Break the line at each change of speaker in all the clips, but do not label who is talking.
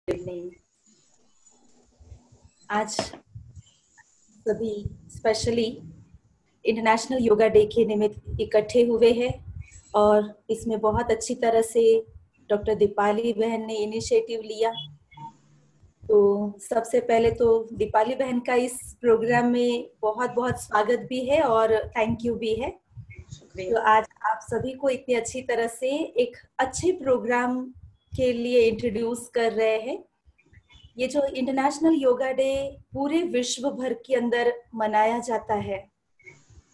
Evening. आज सभी specially international yoga day के निमित्त इकट्ठे हुए हैं और इसमें बहुत अच्छी तरह से डॉक्टर दीपाली बहन ने इनिशिएटिव लिया। तो सबसे पहले तो दीपाली बहन का इस प्रोग्राम में बहुत बहुत स्वागत भी है और थैंक यू भी है। तो आज आप सभी को इतनी अच्छी तरह से एक अच्छे प्रोग्राम के लिए इंट्रोड्यूस कर रहे हैं। ये जो इंटरनेशनल योगा डे पूरे विश्व भर के अंदर मनाया जाता है,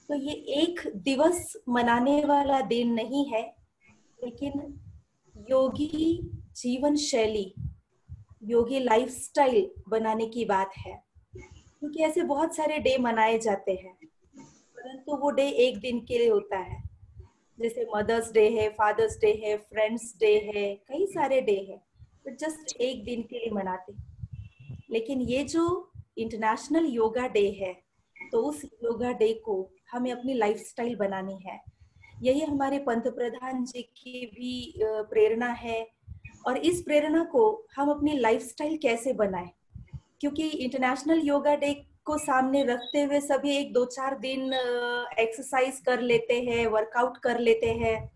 तो ये एक दिवस मनाने वाला दिन नहीं है, लेकिन योगी जीवन शैली, योगी लाइफस्टाइल बनाने की बात है। क्योंकि ऐसे बहुत सारे डे मनाए जाते हैं, परंतु वो डे एक दिन के लिए होता है। जैसे मदर्स डे है, फादर्स डे है, फ्रेंड्स डे है, कई सारे डे है, तो जस्ट एक दिन के लिए मनाते। लेकिन ये जो इंटरनेशनल योगा डे है, तो उस योगा डे को हमें अपनी लाइफस्टाइल बनानी है। यही हमारे पंत प्रधान जी की भी प्रेरणा है और इस प्रेरणा को हम अपनी लाइफस्टाइल कैसे बनाएं, क्योंकि इंटरनेशनल योगा डे को सामने रखते हुए सभी एक 2-4 दिन एक्सरसाइज कर लेते हैं, वर्कआउट कर लेते हैं,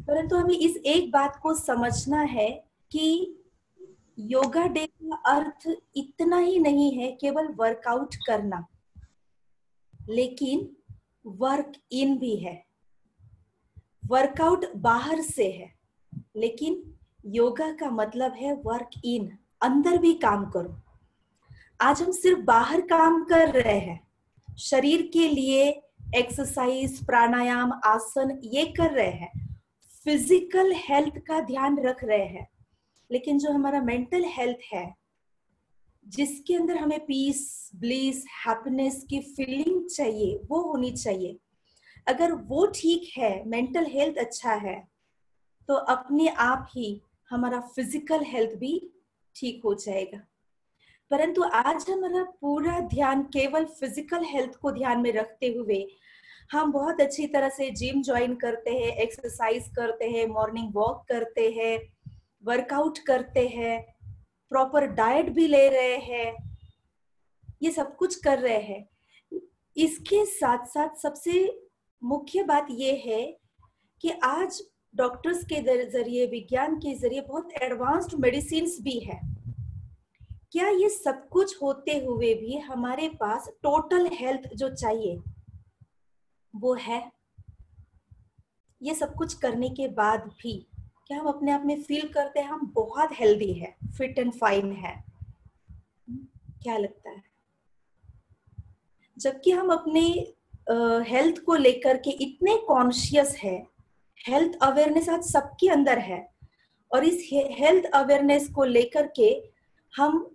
परंतु हमें इस एक बात को समझना है कि योगा डे का अर्थ इतना ही नहीं है केवल वर्कआउट करना, लेकिन वर्क इन भी है। वर्कआउट बाहर से है, लेकिन योगा का मतलब है वर्क इन, अंदर भी काम करो। आज हम सिर्फ बाहर काम कर रहे हैं, शरीर के लिए एक्सरसाइज, प्राणायाम, आसन ये कर रहे हैं, फिजिकल हेल्थ का ध्यान रख रहे हैं, लेकिन जो हमारा मेंटल हेल्थ है, जिसके अंदर हमें पीस, ब्लिस, हैप्पीनेस की फीलिंग चाहिए, वो होनी चाहिए। अगर वो ठीक है, मेंटल हेल्थ अच्छा है, तो अपने आप ही हमारा फिजिकल हेल्थ भी ठीक हो जाएगा। परंतु आज हमारा पूरा ध्यान केवल फिजिकल हेल्थ को ध्यान में रखते हुए हम बहुत अच्छी तरह से जिम ज्वाइन करते हैं, एक्सरसाइज करते हैं, मॉर्निंग वॉक करते हैं, वर्कआउट करते हैं, प्रॉपर डाइट भी ले रहे हैं, ये सब कुछ कर रहे हैं। इसके साथ साथ सबसे मुख्य बात ये है कि आज डॉक्टर्स के जरिए, विज्ञान के जरिए बहुत एडवांस्ड मेडिसिन भी है। क्या ये सब कुछ होते हुए भी हमारे पास टोटल हेल्थ जो चाहिए वो है? ये सब कुछ करने के बाद भी क्या हम अपने आप में फील करते हैं हम बहुत हेल्दी है, फिट एंड फाइन है? क्या लगता है? जबकि हम अपने हेल्थ को लेकर के इतने कॉन्शियस है, हेल्थ अवेयरनेस आज सबके अंदर है, और इस हेल्थ अवेयरनेस को लेकर के हम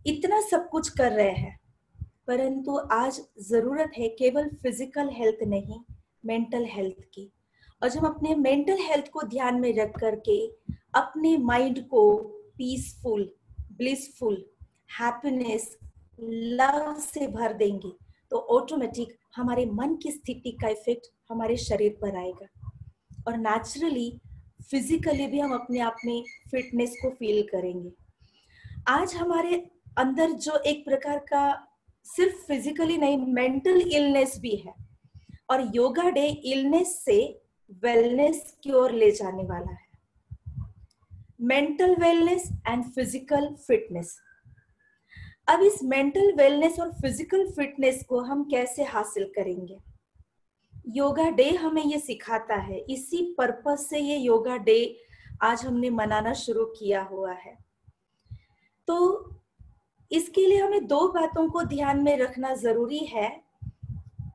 इतना सब कुछ कर रहे हैं, परंतु आज जरूरत है केवल फिजिकल हेल्थ नहीं, मेंटल हेल्थ की। और जब अपने मेंटल हेल्थ को ध्यान में रख करके अपने माइंड को पीसफुल, ब्लिसफुल, हैप्पीनेस, लव से भर देंगे, तो ऑटोमेटिक हमारे मन की स्थिति का इफेक्ट हमारे शरीर पर आएगा और नेचुरली फिजिकली भी हम अपने आप में फिटनेस को फील करेंगे। आज हमारे अंदर जो एक प्रकार का सिर्फ फिजिकली नहीं, मेंटल इलनेस भी है, और योगा डे इलनेस से वेलनेस की ओर ले जाने वाला है। Mental wellness and physical fitness. अब इस मेंटल वेलनेस और फिजिकल फिटनेस को हम कैसे हासिल करेंगे? योगा डे हमें ये सिखाता है। इसी पर्पस से ये योगा डे आज हमने मनाना शुरू किया हुआ है। तो इसके लिए हमें दो बातों को ध्यान में रखना जरूरी है।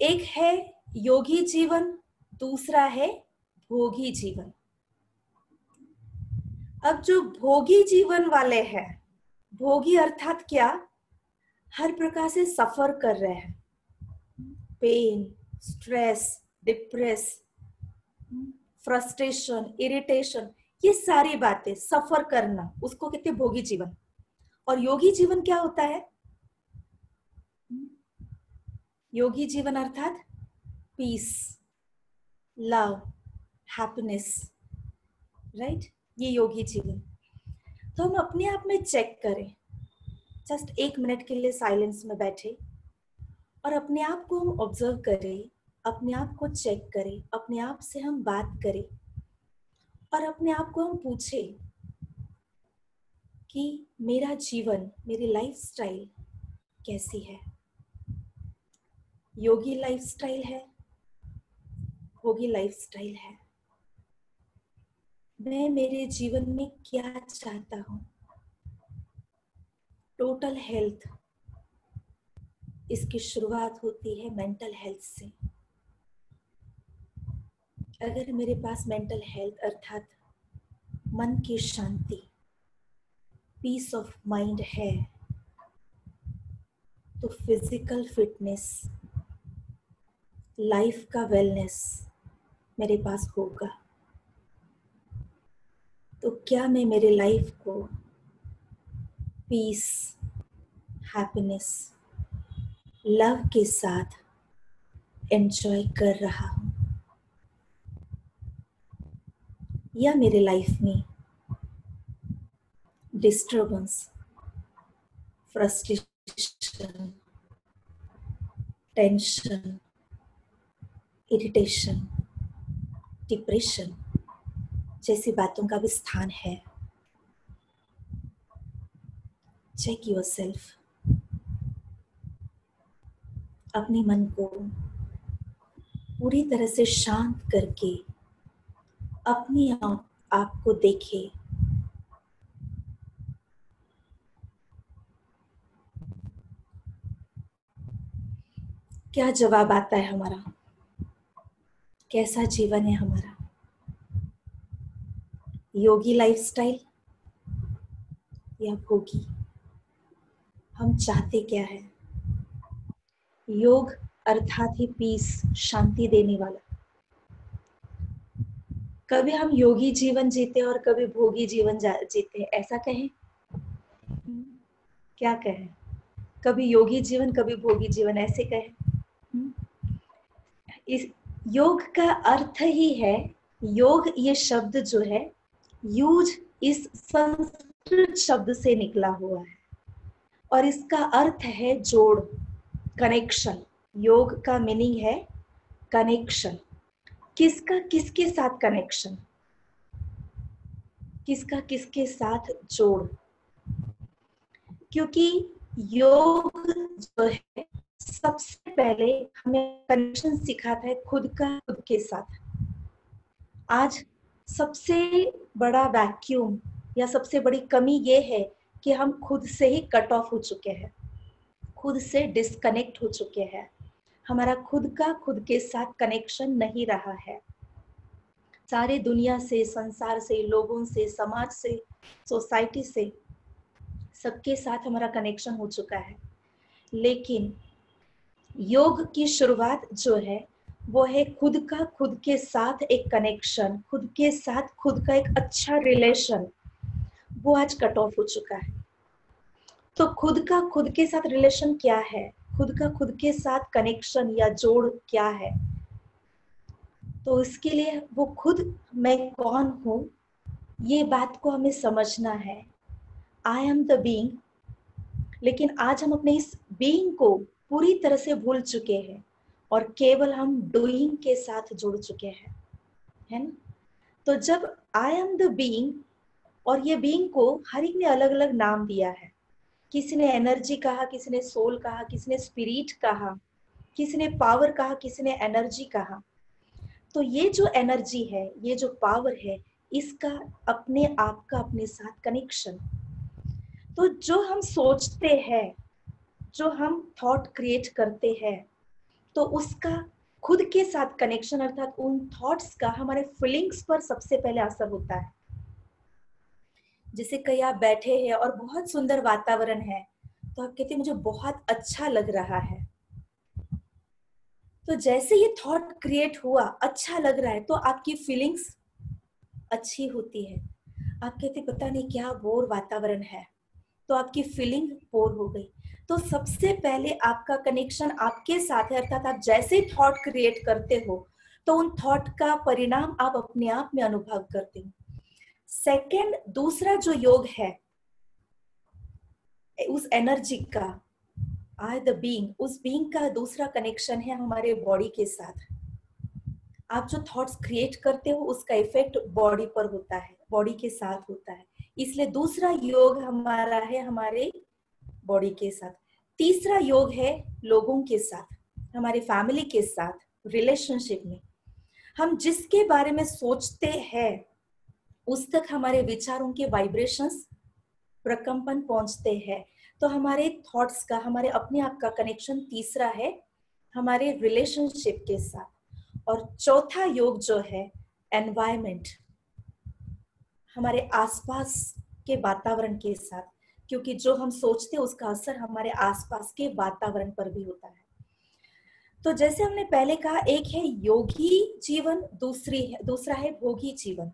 एक है योगी जीवन, दूसरा है भोगी जीवन। अब जो भोगी जीवन वाले हैं, भोगी अर्थात क्या? हर प्रकार से सफर कर रहे हैं, pain, stress, depress, frustration, irritation, ये सारी बातें सफर करना, उसको कहते हैं भोगी जीवन। और योगी जीवन क्या होता है? योगी जीवन अर्थात पीस, लव, हैप्पीनेस, राइट? ये योगी जीवन। तो हम अपने आप में चेक करें, जस्ट 1 मिनट के लिए साइलेंस में बैठे और अपने आप को हम ऑब्जर्व करें, अपने आप को चेक करें, अपने आप से हम बात करें और अपने आप को हम पूछें कि मेरा जीवन, मेरी लाइफस्टाइल कैसी है। योगी लाइफस्टाइल है, भोगी लाइफस्टाइल है। मैं मेरे जीवन में क्या चाहता हूँ। टोटल हेल्थ, इसकी शुरुआत होती है मेंटल हेल्थ से। अगर मेरे पास मेंटल हेल्थ अर्थात मन की शांति, पीस ऑफ माइंड है, तो फिजिकल फिटनेस, लाइफ का वेलनेस मेरे पास होगा। तो क्या मैं मेरे लाइफ को पीस, हैप्पीनेस, लव के साथ एंजॉय कर रहा हूँ, या मेरे लाइफ में disturbance, frustration, tension, irritation, depression जैसी बातों का भी स्थान है। Check yourself. अपने मन को पूरी तरह से शांत करके अपने आप को देखे। क्या जवाब आता है हमारा? कैसा जीवन है हमारा? योगी लाइफस्टाइल या भोगी? हम चाहते क्या है? योग अर्थात ही पीस, शांति देने वाला। कभी हम योगी जीवन जीते और कभी भोगी जीवन जीते, ऐसा कहें? क्या कहें? कभी योगी जीवन, कभी भोगी जीवन, ऐसे कहें? इस योग का अर्थ ही है, योग ये शब्द जो है यूज इस संस्कृत शब्द से निकला हुआ है और इसका अर्थ है जोड़, कनेक्शन। योग का मीनिंग है कनेक्शन। किसका किसके साथ कनेक्शन? किसका किसके साथ जोड़? क्योंकि योग जो है सबसे पहले हमें कनेक्शन सिखाता है खुद के साथ। आज सबसे बड़ा वैक्यूम या सबसे बड़ी कमी ये है कि हम खुद से ही कट ऑफ हो चुके हैं, खुद से डिस्कनेक्ट हो चुके हैं। हमारा खुद के साथ कनेक्शन नहीं रहा है। सारे दुनिया से, संसार से, लोगों से, समाज से, सोसाइटी से, सबके साथ हमारा कनेक्शन हो चुका है। लेकिन योग की शुरुआत जो है वो है खुद के साथ एक कनेक्शन, खुद के साथ खुद का एक अच्छा रिलेशन। वो आज कट ऑफ हो चुका है। तो खुद के साथ रिलेशन क्या है? खुद के साथ कनेक्शन या जोड़ क्या है? तो इसके लिए वो खुद मैं कौन हूँ, ये बात को हमें समझना है। I am the being. लेकिन आज हम अपने इस बीइंग को पूरी तरह से भूल चुके हैं और केवल हम डूइंग के साथ जुड़ चुके हैं, है ना? तो जब आई एम द बीइंग, और ये बीइंग को हर एक ने अलग अलग नाम दिया है। किसी ने एनर्जी कहा, किसी ने सोल कहा, किसी ने स्पिरिट कहा, किसी ने पावर कहा, किसी ने एनर्जी कहा। तो ये जो एनर्जी है, ये जो पावर है, इसका अपने आप का अपने साथ कनेक्शन। तो जो हम सोचते हैं, जो हम थॉट क्रिएट करते हैं, तो उसका खुद के साथ कनेक्शन अर्थात उन थॉट्स का हमारे फीलिंग्स पर सबसे पहले असर होता है। जैसे कहीं आप बैठे हैं और बहुत सुंदर वातावरण है, तो आप कहते हैं मुझे बहुत अच्छा लग रहा है। तो जैसे ये थॉट क्रिएट हुआ, अच्छा लग रहा है, तो आपकी फीलिंग्स अच्छी होती है। आप कहते पता नहीं क्या बोर वातावरण है, तो आपकी फीलिंग बोर हो गई। तो सबसे पहले आपका कनेक्शन आपके साथ है, अर्थात आप जैसे थॉट क्रिएट करते हो तो उन थॉट का परिणाम आप अपने आप में अनुभव करते हो। सेकंड, दूसरा जो योग है उस एनर्जी का, आई द बीइंग, उस बीइंग का दूसरा कनेक्शन है हमारे बॉडी के साथ। आप जो थॉट्स क्रिएट करते हो उसका इफेक्ट बॉडी पर होता है, बॉडी के साथ होता है। इसलिए दूसरा योग हमारा है हमारे बॉडी के साथ। तीसरा योग है लोगों के साथ, हमारे फैमिली के साथ, रिलेशनशिप में। हम जिसके बारे में सोचते हैं उस तक हमारे विचारों के वाइब्रेशंस, प्रकंपन पहुंचते हैं। तो हमारे थॉट्स का, हमारे अपने आप का कनेक्शन तीसरा है हमारे रिलेशनशिप के साथ। और चौथा योग जो है एनवायरमेंट, हमारे आसपास के वातावरण के साथ, क्योंकि जो हम सोचते हैं उसका असर हमारे आसपास के वातावरण पर भी होता है। तो जैसे हमने पहले कहा, एक है योगी जीवन, दूसरा है भोगी जीवन।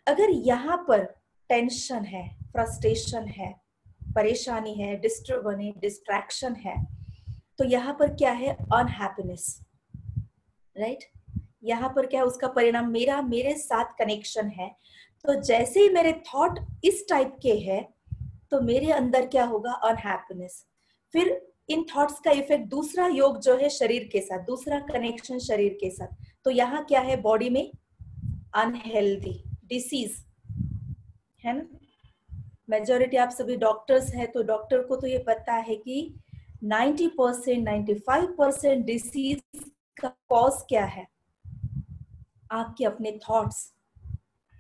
अगर यहाँ पर टेंशन है, फ्रस्ट्रेशन है, परेशानी है, डिस्टर्बन है, डिस्ट्रैक्शन है, तो यहाँ पर क्या है, अनहैप्पीनेस, राइट। यहाँ पर क्या है, उसका परिणाम मेरे साथ कनेक्शन है। तो जैसे ही मेरे थॉट इस टाइप के हैं तो मेरे अंदर क्या होगा, अनहैप्पीनेस। फिर इन थॉट्स का इफेक्ट दूसरा योग जो है शरीर के साथ, दूसरा कनेक्शन शरीर के साथ। तो यहाँ क्या है, बॉडी में अनहेल्दी डिसीज है ना। मेजोरिटी आप सभी डॉक्टर्स हैं, तो डॉक्टर को तो ये पता है कि 90%, 95% डिसीज का कॉज क्या है, आपके अपने थॉट्स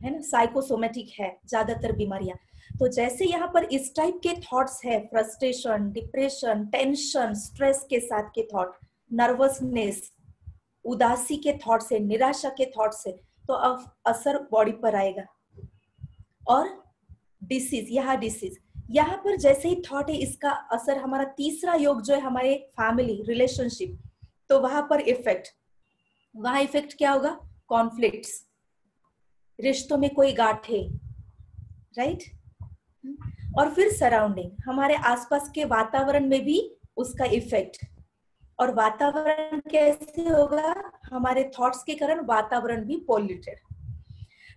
है ना। साइकोसोमेटिक है ज्यादातर बीमारियां। तो जैसे यहाँ पर इस टाइप के थॉट्स है, फ्रस्ट्रेशन, डिप्रेशन, टेंशन, स्ट्रेस के साथ के थॉट, नर्वसनेस, उदासी के थॉट्स है, निराशा के थॉट्स है, तो अब असर बॉडी पर आएगा। और डिसीज, यहाँ पर जैसे ही थॉट है इसका असर हमारा तीसरा योग जो है हमारे फैमिली रिलेशनशिप, तो वहां पर वहां इफेक्ट क्या होगा, कॉन्फ्लिक्ट्स, रिश्तों में कोई गांठे, राइट। और फिर सराउंडिंग, हमारे आसपास के वातावरण में भी उसका इफेक्ट। और वातावरण कैसे होगा, हमारे थॉट्स के कारण वातावरण भी पॉल्यूटेड।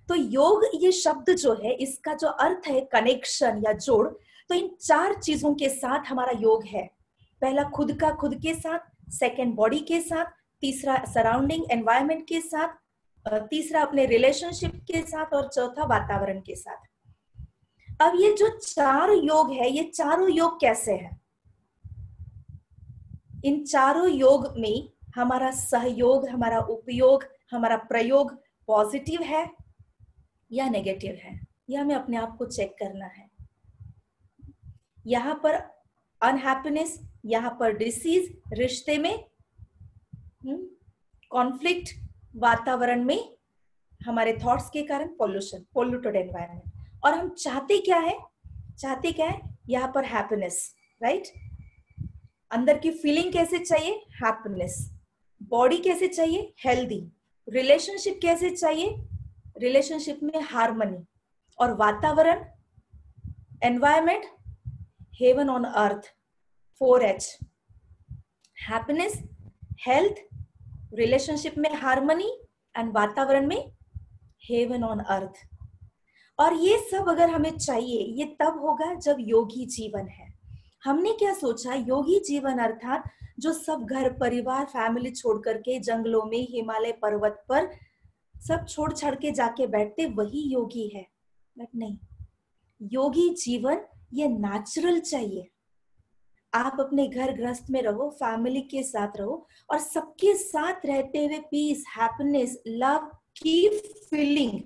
तो योग ये शब्द जो है इसका जो अर्थ है कनेक्शन या जोड़, तो इन चार चीजों के साथ हमारा योग है। पहला खुद के साथ, सेकंड बॉडी के साथ, तीसरा सराउंडिंग एनवायरनमेंट के साथ, तीसरा अपने रिलेशनशिप के साथ, और चौथा वातावरण के साथ। अब ये जो चार योग है, ये चारों योग कैसे हैं? इन चारों योग में हमारा सहयोग, हमारा उपयोग, हमारा प्रयोग पॉजिटिव है या नेगेटिव है, यह हमें अपने आप को चेक करना है। यहाँ पर अनहैप्पीनेस, यहाँ पर डिसीज, रिश्ते में कॉन्फ्लिक्ट, वातावरण में हमारे थॉट्स के कारण पॉल्यूशन, पॉल्यूटेड एनवायरनमेंट। और हम चाहते क्या है, यहाँ पर हैप्पीनेस, राइट। अंदर की फीलिंग कैसे चाहिए, हैप्पीनेस। बॉडी कैसे चाहिए, हेल्दी। रिलेशनशिप कैसे चाहिए, रिलेशनशिप में हार्मनी। और वातावरण, environment, heaven on earth, 4H। Happiness, health, relationship में हार्मनी, एंड वातावरण में हेवन ऑन अर्थ। और ये सब अगर हमें चाहिए, ये तब होगा जब योगी जीवन है। हमने क्या सोचा, योगी जीवन अर्थात जो सब घर परिवार फैमिली छोड़ करके जंगलों में, हिमालय पर्वत पर सब छोड़ छाड़ के जाके बैठते वही योगी है, बट नहीं। योगी जीवन ये नेचुरल चाहिए। आप अपने घर गृहस्थ में रहो, फैमिली के साथ रहो, और सबके साथ रहते हुए पीस, हैप्पीनेस, लव की फीलिंग,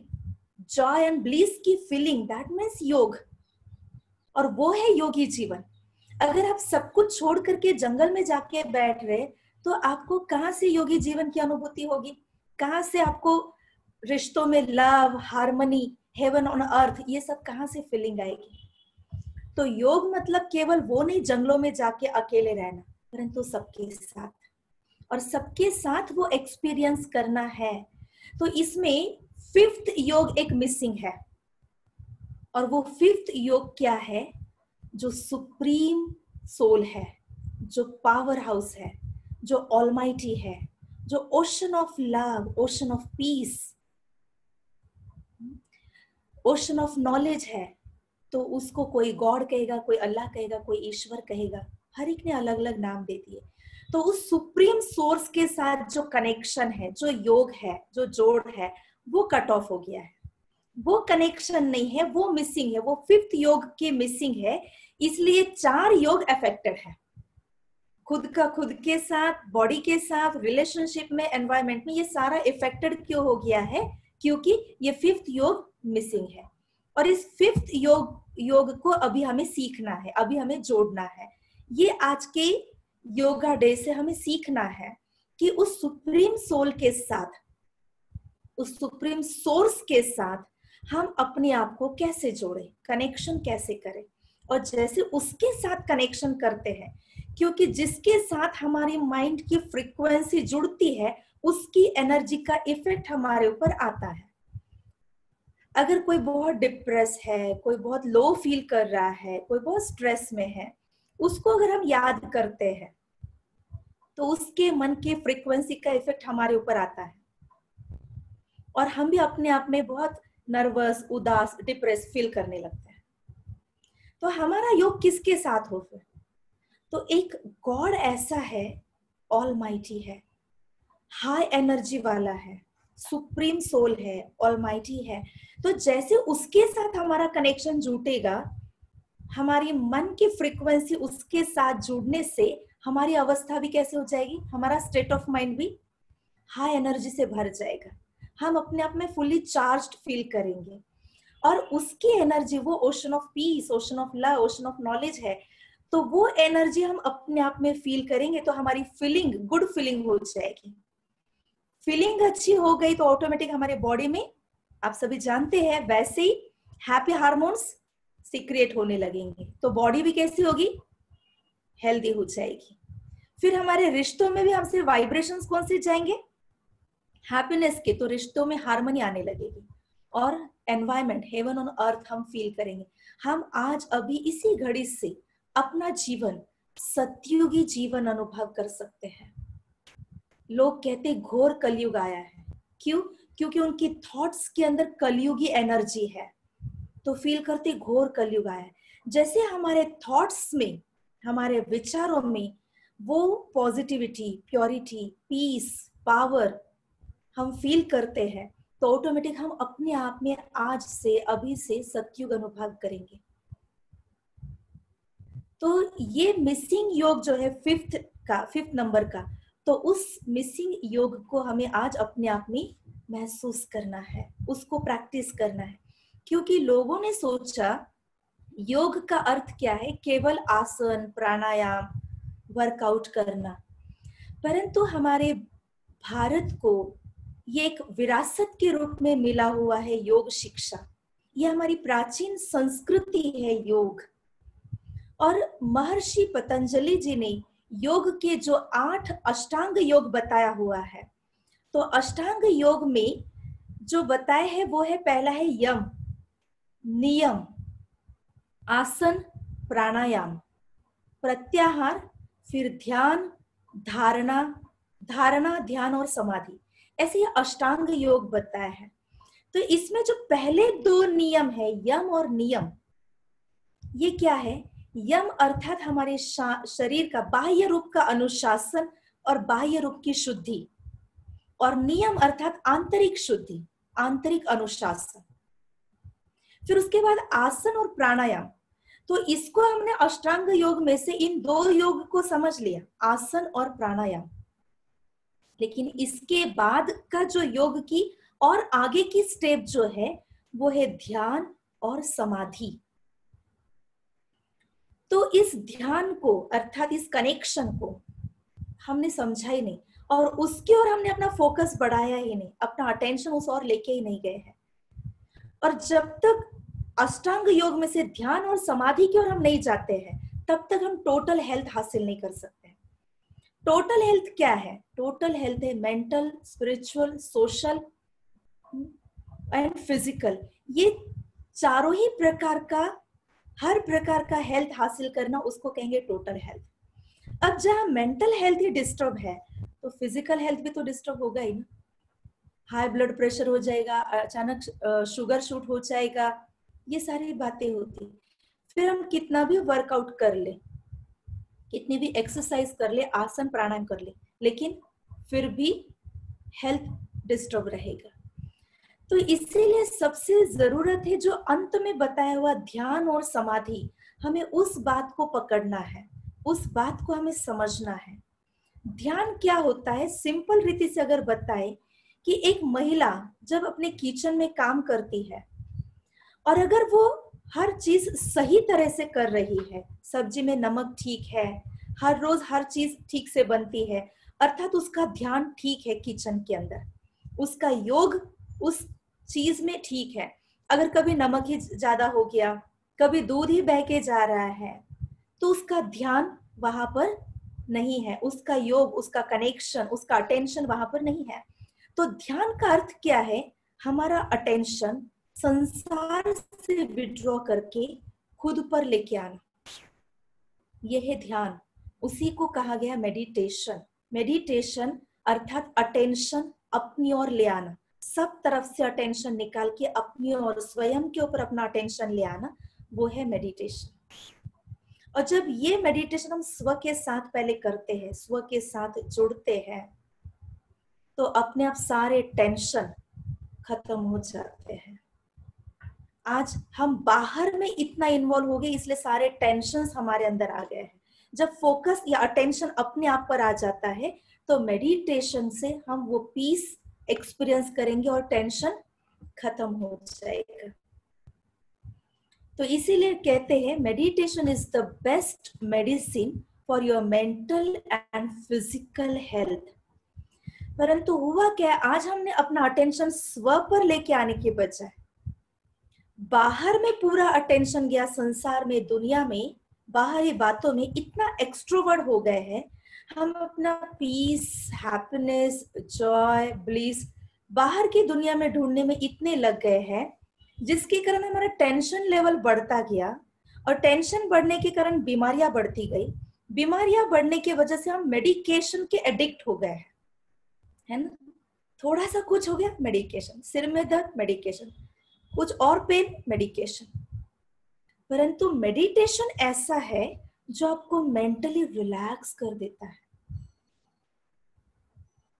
जॉय एंड ब्लिस की फीलिंग, दैट मीन्स योग। और वो है योगी जीवन। अगर आप सब कुछ छोड़ करके जंगल में जाके बैठ रहे, तो आपको कहाँ से योगी जीवन की अनुभूति होगी? कहाँ से आपको रिश्तों में love, harmony, heaven on earth, ये सब कहाँ से फीलिंग आएगी? तो योग मतलब केवल वो नहीं जंगलों में जाके अकेले रहना, परंतु सबके साथ, और सबके साथ वो एक्सपीरियंस करना है। तो इसमें 5th योग एक मिसिंग है, और वो 5th योग क्या है? जो सुप्रीम सोल है, जो पावर हाउस है, जो ऑलमाइटी है, जो ocean of love, ocean of peace, ocean of knowledge है, तो उसको कोई गॉड कहेगा, कोई अल्लाह कहेगा, कोई ईश्वर कहेगा, हर एक ने अलग अलग नाम दे दिए। तो उस सुप्रीम सोर्स के साथ जो कनेक्शन है, जो योग है, जो जोड़ है, वो कट ऑफ हो गया है, वो कनेक्शन नहीं है, वो मिसिंग है, वो फिफ्थ योग के मिसिंग है। इसलिए 4 योग अफेक्टेड है, खुद का खुद के साथ, बॉडी के साथ, रिलेशनशिप में, एनवायरमेंट में, ये सारा इफेक्टेड क्यों हो गया है? क्योंकि ये फिफ्थ योग मिसिंग है। और इस फिफ्थ योग को अभी हमें सीखना है, अभी हमें जोड़ना है। ये आज के योगा डे से हमें सीखना है कि उस सुप्रीम सोल के साथ, उस सुप्रीम सोर्स के साथ हम अपने आप को कैसे जोड़े, कनेक्शन कैसे करें। और जैसे उसके साथ कनेक्शन करते हैं, क्योंकि जिसके साथ हमारी माइंड की फ्रीक्वेंसी जुड़ती है, उसकी एनर्जी का इफेक्ट हमारे ऊपर आता है। अगर कोई बहुत डिप्रेस है, कोई बहुत लो फील कर रहा है, कोई बहुत स्ट्रेस में है, उसको अगर हम याद करते हैं तो उसके मन की फ्रीक्वेंसी का इफेक्ट हमारे ऊपर आता है और हम भी अपने आप में बहुत नर्वस, उदास, डिप्रेस फील करने लगते हैं। तो हमारा योग किसके साथ हो फिर? तो एक गॉड ऐसा है, ऑलमाइटी है, हाई एनर्जी वाला है, सुप्रीम सोल है, ऑलमाइटी है। तो जैसे उसके साथ हमारा कनेक्शन जुटेगा, हमारी मन की फ्रीक्वेंसी उसके साथ जुड़ने से हमारी अवस्था भी कैसे हो जाएगी? हमारा स्टेट ऑफ माइंड भी हाई एनर्जी से भर जाएगा, हम अपने आप में फुली चार्ज्ड फील करेंगे। और उसकी एनर्जी, वो ocean of peace, ocean of love, ocean of knowledge है। तो वो एनर्जी हम अपने आप में फील करेंगे तो हमारी फीलिंग गुड फीलिंग हो जाएगी। फीलिंग अच्छी हो गई तो ऑटोमेटिक हमारे बॉडी में, आप सभी जानते हैं, वैसे ही हैप्पी हार्मोन्स सीक्रेट होने लगेंगे, तो बॉडी भी कैसी होगी? हेल्दी हो जाएगी। फिर हमारे रिश्तों में भी हमसे वाइब्रेशंस कौन से जाएंगे? हैप्पीनेस के। तो रिश्तों में हार्मनी आने लगेगी और एनवायरमेंट, हेवन ऑन अर्थ हम फील करेंगे। हम आज अभी इसी घड़ी से अपना जीवन, सतयुगी जीवन अनुभव कर सकते हैं। लोग कहते घोर कलयुग आया है, क्यों? क्योंकि उनकी थॉट्स के अंदर कलयुगी एनर्जी है, तो फील करते घोर कलयुग आया है। जैसे हमारे थॉट्स में, हमारे विचारों में वो पॉजिटिविटी, प्योरिटी, पीस, पावर हम फील करते हैं, तो ऑटोमेटिक हम अपने आप में आज से, अभी से सतयुग अनुभव करेंगे। तो ये मिसिंग योग जो है फिफ्थ नंबर का, तो उस मिसिंग योग को हमें आज अपने आप में महसूस करना है, उसको प्रैक्टिस करना है। क्योंकि लोगों ने सोचा योग का अर्थ क्या है? केवल आसन, प्राणायाम, वर्कआउट करना। परंतु हमारे भारत को ये एक विरासत के रूप में मिला हुआ है योग शिक्षा। ये हमारी प्राचीन संस्कृति है योग। और महर्षि पतंजलि जी ने योग के जो 8 अष्टांग योग बताया हुआ है, तो अष्टांग योग में जो बताए हैं वो है, पहला है यम, नियम, आसन, प्राणायाम, प्रत्याहार, फिर ध्यान, धारणा, ध्यान और समाधि। ऐसे ये अष्टांग योग बताया है। तो इसमें जो पहले 2 नियम है, यम और नियम, ये क्या है? यम अर्थात हमारे शरीर का बाह्य रूप का अनुशासन और बाह्य रूप की शुद्धि, और नियम अर्थात आंतरिक शुद्धि, आंतरिक अनुशासन। फिर उसके बाद आसन और प्राणायाम। तो इसको हमने अष्टांग योग में से इन 2 योग को समझ लिया, आसन और प्राणायाम। लेकिन इसके बाद का जो योग की और आगे की स्टेप जो है, वो है ध्यान और समाधि। तो इस ध्यान को, अर्थात इस कनेक्शन को हमने समझा ही नहीं, और उसकी ओर हमने अपना फोकस बढ़ाया ही नहीं, अपना अटेंशन उस ओर लेके ही नहीं गए हैं। और जब तक अष्टांग योग में से ध्यान और समाधि की ओर हम नहीं जाते हैं, तब तक हम टोटल हेल्थ हासिल नहीं कर सकते। टोटल हेल्थ क्या है? टोटल हेल्थ है mental, spiritual, social and physical. ये चारों ही प्रकार का, हर प्रकार का हेल्थ हासिल करना, उसको कहेंगे टोटल हेल्थ। अब जहां मेंटल हेल्थ ही डिस्टर्ब है, तो फिजिकल हेल्थ भी तो डिस्टर्ब होगा ही ना। हाई ब्लड प्रेशर हो जाएगा, अचानक शुगर शूट हो जाएगा, ये सारी बातें होती। फिर हम कितना भी वर्कआउट कर ले, कितनी भी एक्सरसाइज कर ले, आसन प्राणायाम कर ले, लेकिन फिर भी हेल्थ डिस्टर्ब रहेगा। तो इसीलिए सबसे जरूरत है जो अंत में बताया हुआ ध्यान और समाधि, हमें उस बात को पकड़ना है, उस बात को हमें समझना है। ध्यान क्या होता है, सिंपल रीति से अगर बताए कि एक महिला जब अपने किचन में काम करती है और अगर वो हर चीज सही तरह से कर रही है, सब्जी में नमक ठीक है, हर रोज हर चीज ठीक से बनती है, अर्थात उसका ध्यान ठीक है किचन के अंदर, उसका योग उस चीज में ठीक है। अगर कभी नमक ही ज्यादा हो गया, कभी दूध ही बह के जा रहा है, तो उसका ध्यान वहां पर नहीं है, उसका योग, उसका कनेक्शन, उसका अटेंशन वहां पर नहीं है। तो ध्यान का अर्थ क्या है, हमारा अटेंशन संसार से विड्रॉ करके खुद पर लेके आना, यह है ध्यान। उसी को कहा गया मेडिटेशन। मेडिटेशन अर्थात अटेंशन अपनी ओर ले आना, सब तरफ से अटेंशन निकाल के अपनी ओर, स्वयं के ऊपर अपना अटेंशन ले आना, वो है मेडिटेशन। और जब ये मेडिटेशन हम स्व के साथ पहले करते हैं, स्व के साथ जुड़ते हैं, तो अपने आप सारे टेंशन खत्म हो जाते हैं। आज हम बाहर में इतना इन्वॉल्व हो गए, इसलिए सारे टेंशन्स हमारे अंदर आ गए हैं। जब फोकस या अटेंशन अपने आप पर आ जाता है, तो मेडिटेशन से हम वो पीस एक्सपीरियंस करेंगे और टेंशन खत्म हो जाएगा। तो इसीलिए कहते हैं meditation is the best medicine for your mental and physical health. परंतु हुआ क्या, आज हमने अपना अटेंशन स्व पर लेके आने के बजाय बाहर में पूरा अटेंशन गया, संसार में, दुनिया में, बाहरी बातों में इतना एक्सट्रोवर्ट हो गए हैं। हम अपना पीस, हैप्पीनेस, जॉय, ब्लिस बाहर की दुनिया में ढूंढने में इतने लग गए हैं, जिसके कारण हमारा टेंशन लेवल बढ़ता गया, और टेंशन बढ़ने के कारण बीमारियां बढ़ती गई। बीमारियां बढ़ने की वजह से हम मेडिकेशन के एडिक्ट हो गए हैं, है ना। थोड़ा सा कुछ हो गया, मेडिकेशन, सिर में दर्द, मेडिकेशन, कुछ और पेन, मेडिकेशन। परंतु मेडिटेशन ऐसा है जो आपको मेंटली रिलैक्स कर देता है,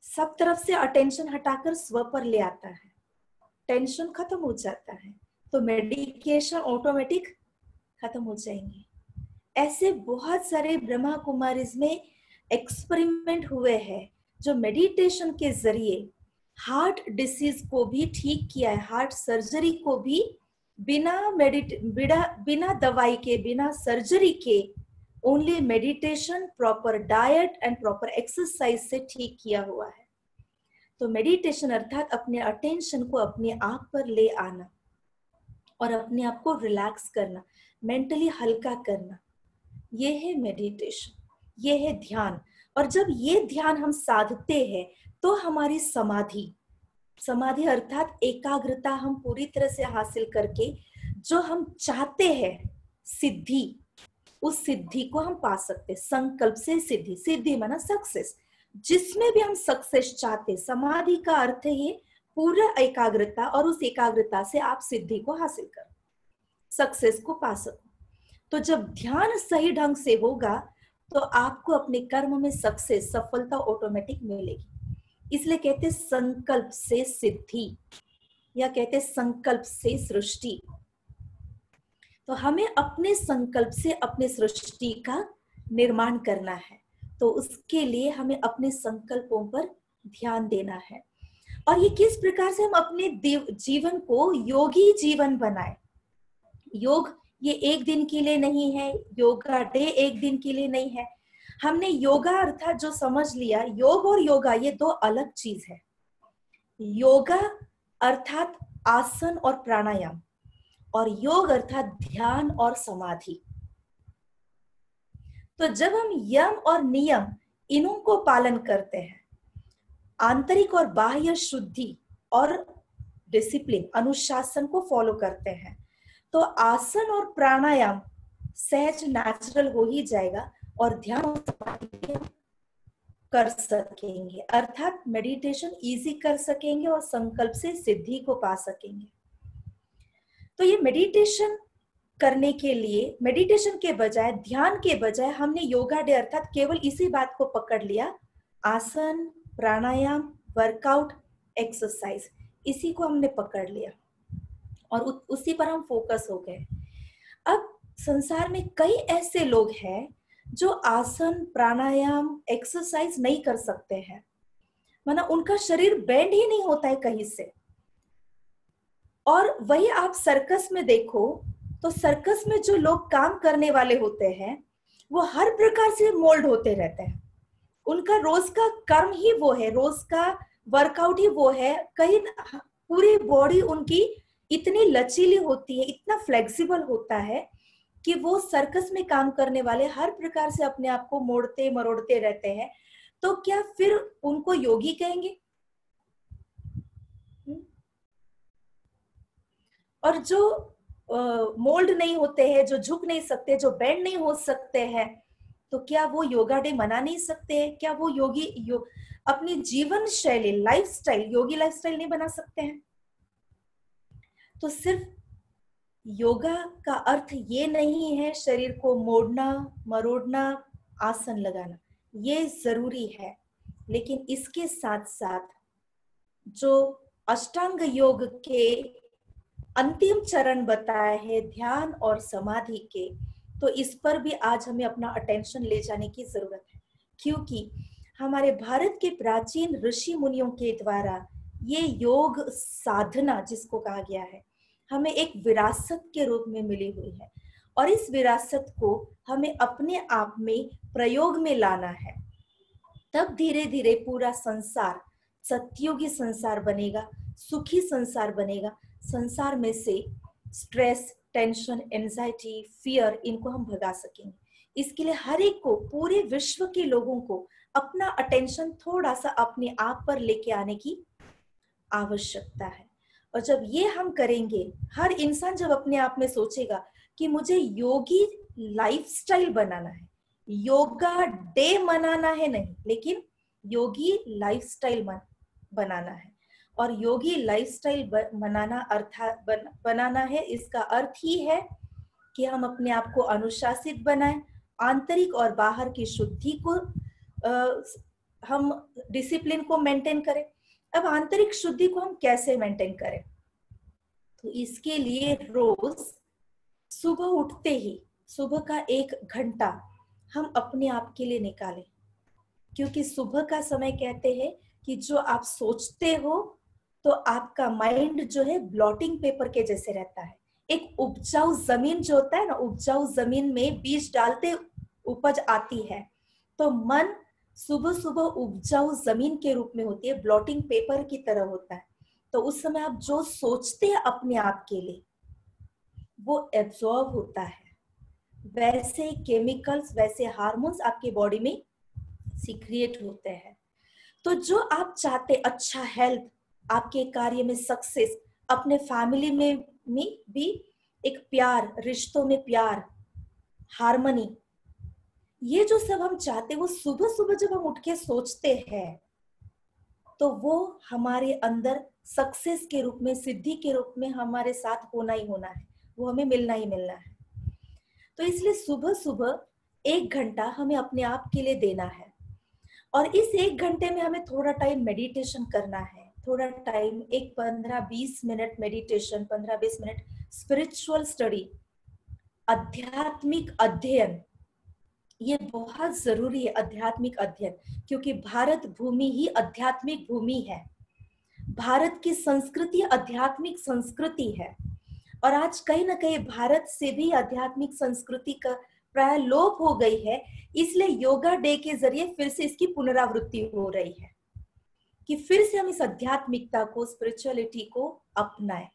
सब तरफ से अटेंशन हटाकर स्व पर ले आता है, टेंशन खत्म हो जाता है, तो मेडिकेशन ऑटोमेटिक खत्म हो जाएंगे। ऐसे बहुत सारे ब्रह्मा कुमारीज में एक्सपेरिमेंट हुए हैं जो मेडिटेशन के जरिए हार्ट डिसीज को भी ठीक किया है, हार्ट सर्जरी को भी बिना दवाई के, बिना सर्जरी के, only meditation, proper diet and proper exercise से ठीक किया हुआ है। तो मेडिटेशन अर्थात अपने अटेंशन को अपने आप पर ले आना और अपने आप को रिलैक्स करना, मेंटली हल्का करना, ये है मेडिटेशन, ये है ध्यान। और जब ये ध्यान हम साधते हैं तो हमारी समाधि, समाधि अर्थात एकाग्रता हम पूरी तरह से हासिल करके जो हम चाहते हैं सिद्धि, उस सिद्धि को हम पा सकते। संकल्प से सिद्धि, सिद्धि माना सक्सेस, जिसमें भी हम सक्सेस चाहते, समाधि का अर्थ है पूरा एकाग्रता, और उस एकाग्रता से आप सिद्धि को हासिल करो, सक्सेस को पा सको। तो जब ध्यान सही ढंग से होगा तो आपको अपने कर्म में सक्सेस, सफलता ऑटोमेटिक मिलेगी। इसलिए कहते संकल्प से सिद्धि, या कहते संकल्प से सृष्टि। तो हमें अपने संकल्प से अपने सृष्टि का निर्माण करना है, तो उसके लिए हमें अपने संकल्पों पर ध्यान देना है। और ये किस प्रकार से हम अपने जीवन को योगी जीवन बनाए। योग ये एक दिन के लिए नहीं है, योगा डे एक दिन के लिए नहीं है। हमने योगा अर्थात जो समझ लिया, योग और योगा ये दो अलग चीज है। योगा अर्थात आसन और प्राणायाम, और योग अर्थात ध्यान और समाधि। तो जब हम यम और नियम इनों को पालन करते हैं, आंतरिक और बाह्य शुद्धि और डिसिप्लिन, अनुशासन को फॉलो करते हैं, तो आसन और प्राणायाम सहज नेचुरल हो ही जाएगा, और ध्यान और समाधि कर सकेंगे, अर्थात मेडिटेशन इजी कर सकेंगे और संकल्प से सिद्धि को पा सकेंगे। तो ये मेडिटेशन करने के लिए, मेडिटेशन के बजाय, ध्यान के बजाय हमने योगा डे अर्थात केवल इसी बात को पकड़ लिया, आसन, प्राणायाम, वर्कआउट, एक्सरसाइज, इसी को हमने पकड़ लिया और उसी पर हम फोकस हो गए। अब संसार में कई ऐसे लोग हैं जो आसन, प्राणायाम, एक्सरसाइज नहीं कर सकते हैं, माना उनका शरीर बेंड ही नहीं होता है कहीं से। और वही आप सर्कस में देखो तो सर्कस में जो लोग काम करने वाले होते हैं वो हर प्रकार से मोल्ड होते रहते हैं। उनका रोज का कर्म ही वो है, रोज का वर्कआउट ही वो है। कहीं पूरी बॉडी उनकी इतनी लचीली होती है, इतना फ्लेक्सिबल होता है कि वो सर्कस में काम करने वाले हर प्रकार से अपने आप को मोड़ते मरोड़ते रहते हैं। तो क्या फिर उनको योगी कहेंगे? और जो मोल्ड नहीं होते हैं, जो झुक नहीं सकते, जो बेंड नहीं हो सकते हैं, तो क्या वो योगा डे मना नहीं सकते हैं? क्या वो अपनी जीवन शैली, लाइफस्टाइल, योगी लाइफस्टाइल नहीं बना सकते हैं? तो सिर्फ योगा का अर्थ ये नहीं है शरीर को मोड़ना मरोड़ना, आसन लगाना, ये जरूरी है, लेकिन इसके साथ साथ जो अष्टांग योग के अंतिम चरण बताए हैं, ध्यान और समाधि के, तो इस पर भी आज हमें अपना अटेंशन ले जाने की जरूरत है। क्योंकि हमारे भारत के प्राचीन ऋषि मुनियों के द्वारा ये योग साधना, जिसको कहा गया है, हमें एक विरासत के रूप में मिली हुई है और इस विरासत को हमें अपने आप में प्रयोग में लाना है। तब धीरे धीरे पूरा संसार सत्युगी संसार बनेगा, सुखी संसार बनेगा। संसार में से स्ट्रेस, टेंशन, एंजाइटी, फियर, इनको हम भगा सकेंगे। इसके लिए हर एक को, पूरे विश्व के लोगों को अपना अटेंशन थोड़ा सा अपने आप पर लेके आने की आवश्यकता है। और जब ये हम करेंगे, हर इंसान जब अपने आप में सोचेगा कि मुझे योगी लाइफस्टाइल बनाना है, योगा डे मनाना है नहीं, लेकिन योगी लाइफस्टाइल बनाना है। और योगी लाइफस्टाइल बनाना अर्थात बनाना है, इसका अर्थ ही है कि हम अपने आप को अनुशासित बनाएं, आंतरिक और बाहर की शुद्धि को हम डिसिप्लिन को मेंटेन करें। अब आंतरिक शुद्धि को हम कैसे मेंटेन करें? तो इसके लिए रोज सुबह उठते ही सुबह का 1 घंटा हम अपने आप के लिए निकालें। क्योंकि सुबह का समय कहते हैं कि जो आप सोचते हो तो आपका माइंड जो है ब्लॉटिंग पेपर के जैसे रहता है। एक उपजाऊ जमीन जो होता है ना, उपजाऊ जमीन में बीज डालते उपज आती है, तो मन सुबह सुबह उपजाऊ जमीन के रूप में होती है, ब्लॉटिंग पेपर की तरह होता है। तो उस समय आप जो सोचते हैं अपने आप के लिए वो एब्जॉर्ब होता है, वैसे केमिकल्स, वैसे हार्मोन्स आपके बॉडी में सीक्रिएट होते हैं। तो जो आप चाहते, अच्छा हेल्थ, आपके कार्य में सक्सेस, अपने फैमिली में भी एक प्यार, रिश्तों में प्यार, हार्मनी, ये जो सब हम चाहते हैं वो सुबह सुबह जब हम उठ के सोचते हैं तो वो हमारे अंदर सक्सेस के रूप में, सिद्धि के रूप में हमारे साथ होना ही होना है, वो हमें मिलना ही मिलना है। तो इसलिए सुबह सुबह 1 घंटा हमें अपने आप के लिए देना है और इस 1 घंटे में हमें थोड़ा टाइम मेडिटेशन करना है, थोड़ा टाइम, एक 15-20 minute meditation, 15-20 minute spiritual study, आध्यात्मिक अध्ययन, ये बहुत जरूरी है, आध्यात्मिक अध्ययन। क्योंकि भारत भूमि ही आध्यात्मिक भूमि है, भारत की संस्कृति आध्यात्मिक संस्कृति है। और आज कहीं ना कहीं भारत से भी आध्यात्मिक संस्कृति का प्राय लोप हो गई है। इसलिए योगा डे के जरिए फिर से इसकी पुनरावृत्ति हो रही है कि फिर से हम इस आध्यात्मिकता को, स्पिरिचुअलिटी को अपनाएं।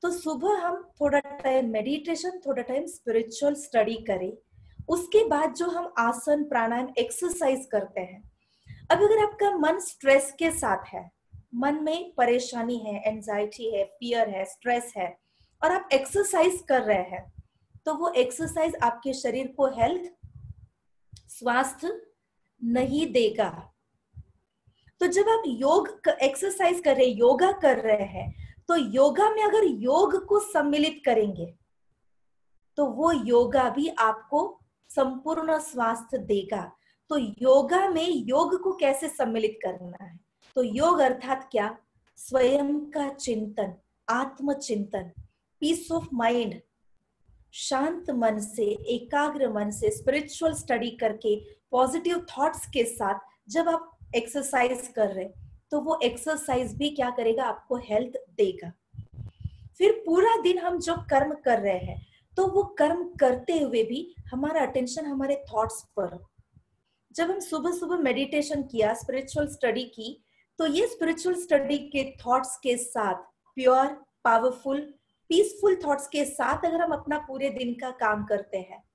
तो सुबह हम थोड़ा टाइम मेडिटेशन, थोड़ा टाइम स्पिरिचुअल स्टडी करें। उसके बाद जो हम आसन, प्राणायाम, एक्सरसाइज करते हैं। अब अगर आपका मन स्ट्रेस के साथ है, मन में परेशानी है, एंजाइटी है, फियर है, स्ट्रेस है, और आप एक्सरसाइज कर रहे हैं, तो वो एक्सरसाइज आपके शरीर को हेल्थ, स्वास्थ्य नहीं देगा। तो जब आप योग एक्सरसाइज कर रहे हैं, योगा कर रहे हैं, तो योगा में अगर योग को सम्मिलित करेंगे तो वो योगा भी आपको संपूर्ण स्वास्थ्य देगा। तो योगा में योग को कैसे सम्मिलित करना है? तो योग अर्थात क्या? स्वयं का चिंतन, आत्मचिंतन, पीस ऑफ माइंड, शांत मन से, एकाग्र मन से स्पिरिचुअल स्टडी करके पॉजिटिव थॉट्स के साथ जब आप एक्सरसाइज कर रहे, तो वो एक्सरसाइज भी क्या करेगा? आपको हेल्थ देगा। फिर पूरा दिन हम जो कर्म कर रहे हैं, तो वो कर्म करते हुए भी हमारा अटेंशन हमारे थॉट्स पर। जब हम सुबह सुबह मेडिटेशन किया, स्पिरिचुअल स्टडी की, तो ये स्पिरिचुअल स्टडी के थॉट्स के साथ, प्योर, पावरफुल, पीसफुल थॉट्स के साथ अगर हम अपना पूरे दिन का काम करते हैं,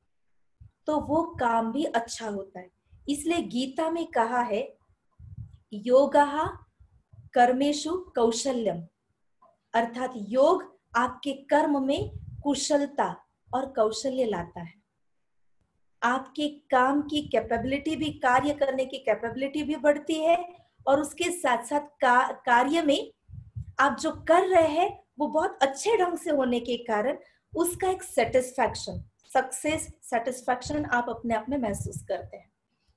तो वो काम भी अच्छा होता है। इसलिए गीता में कहा है, योगः कर्मेषु कौशल्यम, अर्थात योग आपके कर्म में कुशलता और कौशल्य लाता है। आपके काम की कैपेबिलिटी भी, कार्य करने की कैपेबिलिटी भी बढ़ती है, और उसके साथ साथ कार्य में आप जो कर रहे हैं वो बहुत अच्छे ढंग से होने के कारण उसका एक सेटिस्फैक्शन, सक्सेस, सेटिस्फैक्शन आप अपने आप में महसूस करते हैं,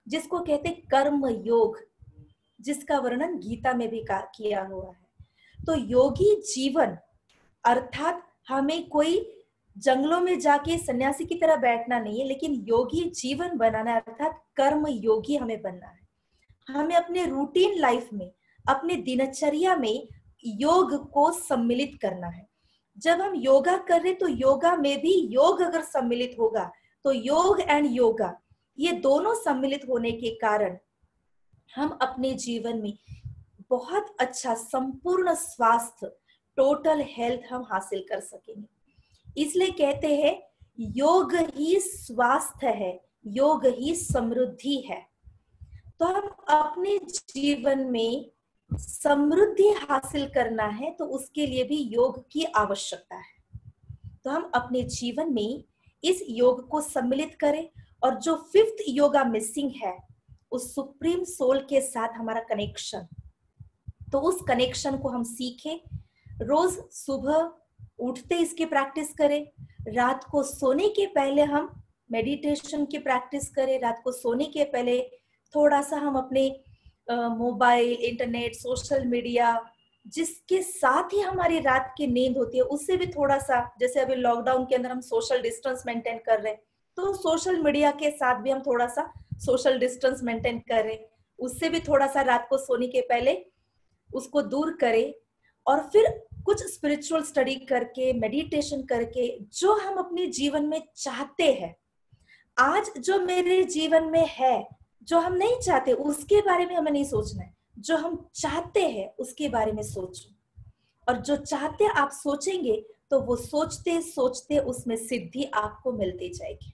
जिसको कहते हैं कर्म योग, जिसका वर्णन गीता में भी किया हुआ है। तो योगी जीवन अर्थात हमें कोई जंगलों में जाके सन्यासी की तरह बैठना नहीं है, लेकिन योगी जीवन बनाना है, अर्थात कर्म योगी हमें बनना है। हमें अपने रूटीन लाइफ में, अपने दिनचर्या में योग को सम्मिलित करना है। जब हम योगा कर रहे, तो योगा में भी योग अगर सम्मिलित होगा, तो योग एंड योगा ये दोनों सम्मिलित होने के कारण हम अपने जीवन में बहुत अच्छा संपूर्ण स्वास्थ्य, टोटल हेल्थ हम हासिल कर सकेंगे। इसलिए कहते हैं योग ही स्वास्थ्य है, योग ही समृद्धि है। तो हम अपने जीवन में समृद्धि हासिल करना है, तो उसके लिए भी योग की आवश्यकता है। तो हम अपने जीवन में इस योग को सम्मिलित करें, और जो 5th योगा मिसिंग है, उस सुप्रीम सोल के साथ हमारा कनेक्शन, तो उस कनेक्शन को हम सीखें। रोज सुबह उठते इसकी प्रैक्टिस करें, रात को सोने के पहले हम मेडिटेशन की प्रैक्टिस करें। रात को सोने के पहले थोड़ा सा हम अपने मोबाइल, इंटरनेट, सोशल मीडिया, जिसके साथ ही हमारी रात की नींद होती है, उससे भी थोड़ा सा, जैसे अभी लॉकडाउन के अंदर हम सोशल डिस्टेंस मेंटेन कर रहे हैं, तो सोशल मीडिया के साथ भी हम थोड़ा सा सोशल डिस्टेंस मेंटेन करें, उससे भी थोड़ा सा रात को सोने के पहले उसको दूर करें। और फिर कुछ स्पिरिचुअल स्टडी करके, मेडिटेशन करके, जो हम अपने जीवन में चाहते हैं, आज जो मेरे जीवन में है, जो हम नहीं चाहते उसके बारे में हमें नहीं सोचना है, जो हम चाहते हैं उसके बारे में सोचो। और जो चाहते आप सोचेंगे, तो वो सोचते सोचते उसमें सिद्धि आपको मिलती जाएगी।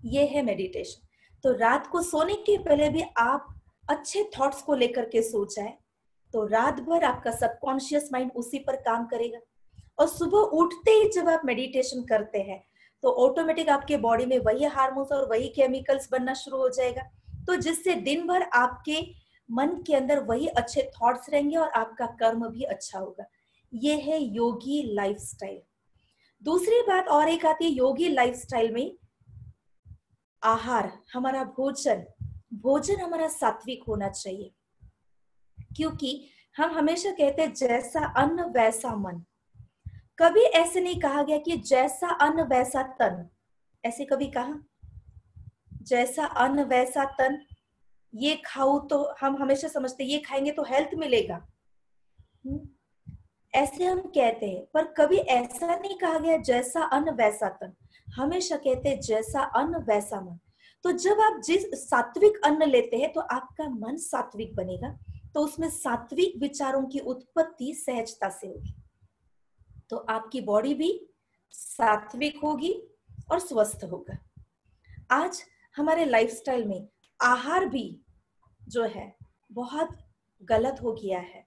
ये है मेडिटेशन। तो रात को सोने के पहले भी आप अच्छे थॉट्स को लेकर के सो जाए, तो रात भर आपका सबकॉन्शियस माइंड उसी पर काम करेगा। और सुबह उठते ही जब आप मेडिटेशन करते हैं, तो ऑटोमेटिक आपके बॉडी में वही हार्मोन्स और वही केमिकल्स बनना शुरू हो जाएगा, तो जिससे दिन भर आपके मन के अंदर वही अच्छे थॉट्स रहेंगे और आपका कर्म भी अच्छा होगा। ये है योगी लाइफस्टाइल। दूसरी बात और एक आती है योगी लाइफस्टाइल में, आहार, हमारा भोजन हमारा सात्विक होना चाहिए। क्योंकि हम हमेशा कहते हैं जैसा अन्न वैसा मन। कभी ऐसे नहीं कहा गया कि जैसा अन्न वैसा तन, ऐसे कभी कहा? जैसा अन्न वैसा तन, ये खाओ तो हम हमेशा समझते ये खाएंगे तो हेल्थ मिलेगा, ऐसे हम कहते हैं, पर कभी ऐसा नहीं कहा गया जैसा अन्न वैसा तन। हमेशा कहते हैं जैसा अन्न वैसा मन। तो जब आप जिस सात्विक अन्न लेते हैं, तो आपका मन सात्विक बनेगा, तो उसमें सात्विक विचारों की उत्पत्ति सहजता से होगी, तो आपकी बॉडी भी सात्विक होगी और स्वस्थ होगा। आज हमारे लाइफस्टाइल में आहार भी जो है बहुत गलत हो गया है,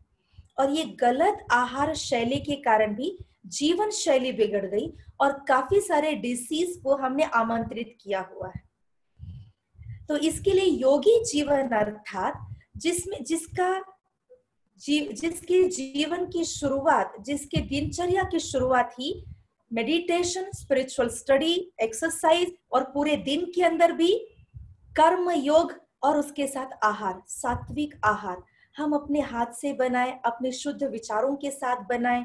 और ये गलत आहार शैली के कारण भी जीवन शैली बिगड़ गई और काफी सारे डिसीज को हमने आमंत्रित किया हुआ है। तो इसके लिए योगी जीवन अर्थात जिसके जीवन की शुरुआत, जिसके दिनचर्या की शुरुआत ही मेडिटेशन, स्पिरिचुअल स्टडी, एक्सरसाइज और पूरे दिन के अंदर भी कर्म योग और उसके साथ आहार, सात्विक आहार हम अपने हाथ से बनाएं, अपने शुद्ध विचारों के साथ बनाएं,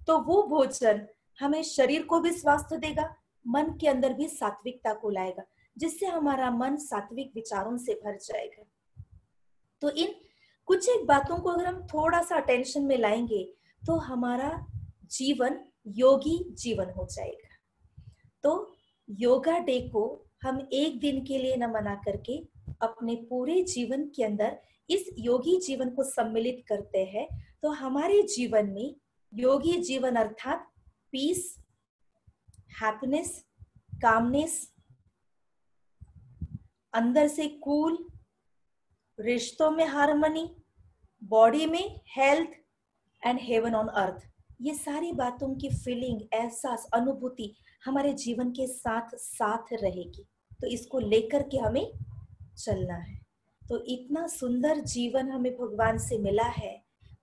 तो वो भोजन हमें शरीर को भी स्वास्थ्य देगा, मन के अंदर भी सात्विकता को लाएगा, जिससे हमारा मन सात्विक विचारों से भर जाएगा। तो इन कुछ एक बातों को अगर हम थोड़ा सा अटेंशन में लाएंगे तो हमारा जीवन योगी जीवन हो जाएगा। तो योगा डे को हम एक दिन के लिए न मना करके अपने पूरे जीवन के अंदर इस योगी जीवन को सम्मिलित करते हैं, तो हमारे जीवन में योगी जीवन अर्थात पीस, हैप्पीनेस, कामनेस, अंदर से कूल, रिश्तों में हार्मनी, बॉडी में health and heaven on earth, ये सारी बातों की फीलिंग, एहसास, अनुभूति हमारे जीवन के साथ साथ रहेगी। तो इसको लेकर के हमें चलना है। तो इतना सुंदर जीवन हमें भगवान से मिला है,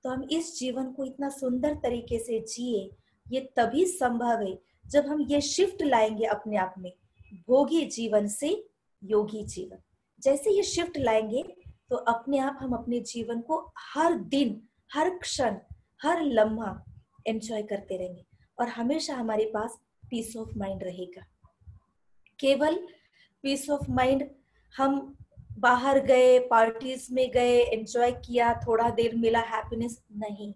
तो हम इस जीवन को इतना सुंदर तरीके से जिए, ये तभी संभव है जब हम ये शिफ्ट लाएंगे अपने आप में, भोगी जीवन से योगी जीवन। जैसे ये शिफ्ट लाएंगे तो अपने आप हम अपने जीवन को हर दिन, हर क्षण, हर लम्हा एंजॉय करते रहेंगे और हमेशा हमारे पास पीस ऑफ माइंड रहेगा। केवल पीस ऑफ माइंड, हम बाहर गए, पार्टीज में गए, एंजॉय किया, थोड़ा देर मिला हैप्पीनेस, नहीं,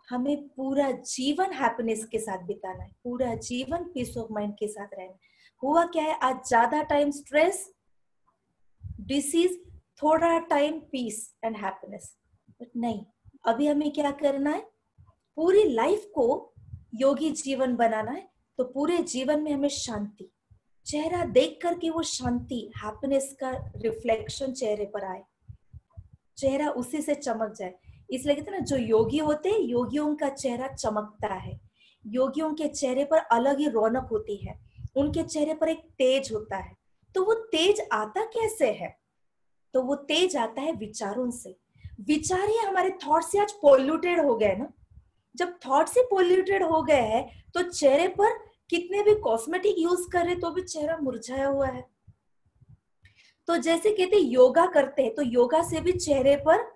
हमें पूरा जीवन हैप्पीनेस के साथ बिताना है, पूरा जीवन पीस ऑफ माइंड के साथ रहना है। हुआ क्या है, आज ज्यादा टाइम स्ट्रेस, डिसीज, थोड़ा time peace and happiness, but नहीं, अभी हमें क्या करना है, पूरी लाइफ को योगी जीवन बनाना है। तो पूरे जीवन में हमें शांति, चेहरा देख करके वो शांति, हैप्पीनेस का रिफ्लेक्शन चेहरे पर आए, चेहरा उसी से चमक जाए। इसलिए कहते हैं ना, जो योगी होते हैं, योगियों का चेहरा चमकता है, योगियों के चेहरे पर अलग ही रौनक होती है, उनके चेहरे पर एक तेज होता है। तो वो तेज आता कैसे है, तो वो तेज आता है विचारों से। विचार ही हमारे थॉट से आज पोल्यूटेड हो गए ना, जब थॉट से पोल्यूटेड हो गए हैं तो चेहरे पर कितने भी कॉस्मेटिक यूज कर रहे तो भी चेहरा मुरझाया हुआ है। तो जैसे कहते योगा करते हैं, तो योगा से भी चेहरे पर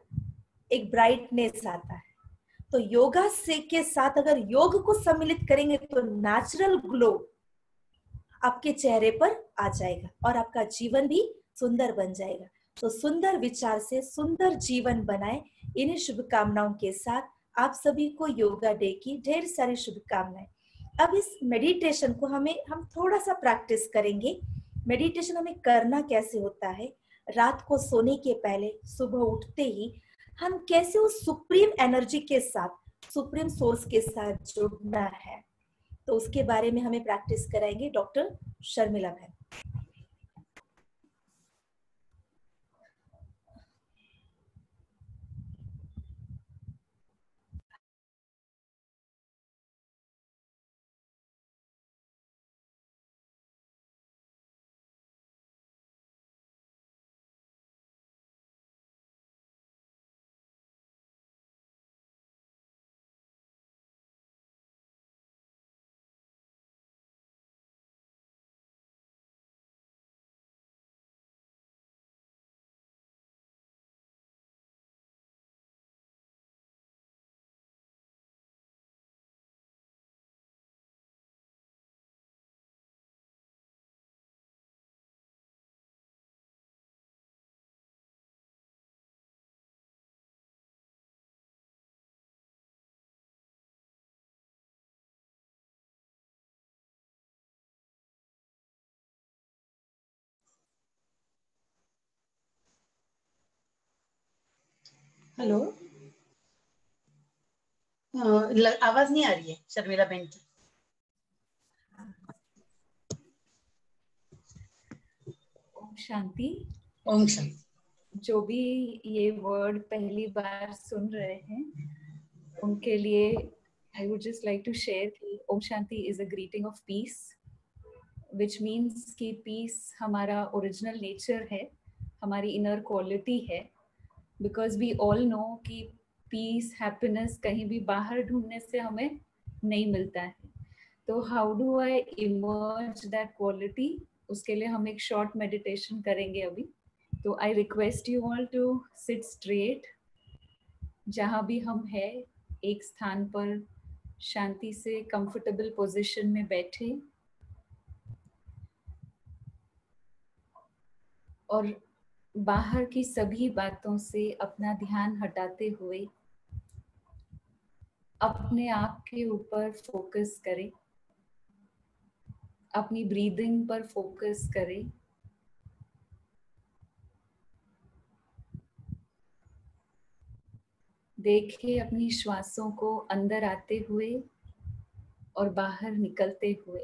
एक ब्राइटनेस आता है। तो योगा से के साथ अगर योग को सम्मिलित करेंगे तो नेचुरल ग्लो आपके चेहरे पर आ जाएगा और आपका जीवन भी सुंदर बन जाएगा। तो सुंदर विचार से सुंदर जीवन बनाए, इन्हीं शुभकामनाओं के साथ आप सभी को योगा डे की ढेर सारी शुभकामनाएं। अब इस मेडिटेशन को हम थोड़ा सा प्रैक्टिस करेंगे। मेडिटेशन हमें करना कैसे होता है, रात को सोने के पहले, सुबह उठते ही हम कैसे उस सुप्रीम एनर्जी के साथ, सुप्रीम सोर्स के साथ जुड़ना है, तो उसके बारे में हमें प्रैक्टिस कराएंगे डॉक्टर शर्मिला बहन।
हेलो, आवाज नहीं आ रही है शर्मिला बहन की।
ओम शांति।
ओम शांति।
जो भी ये वर्ड पहली बार सुन रहे हैं उनके लिए I would just like to share कि Om Shanti is a greeting of peace, which means कि peace हमारा ओरिजिनल नेचर है, हमारी इनर क्वालिटी है, because we all know कि पीस, हैप्पीनेस कहीं भी बाहर ढूंढने से हमें नहीं मिलता है। तो how do I emerge that quality, उसके लिए हम एक शॉर्ट मेडिटेशन करेंगे अभी. तो I request you all to sit straight. जहाँ भी हम हैं एक स्थान पर शांति से कंफर्टेबल पोजीशन में बैठे और बाहर की सभी बातों से अपना ध्यान हटाते हुए अपने आप के ऊपर फोकस करें, अपनी ब्रीदिंग पर फोकस करें. देखिए अपनी श्वासों को अंदर आते हुए और बाहर निकलते हुए.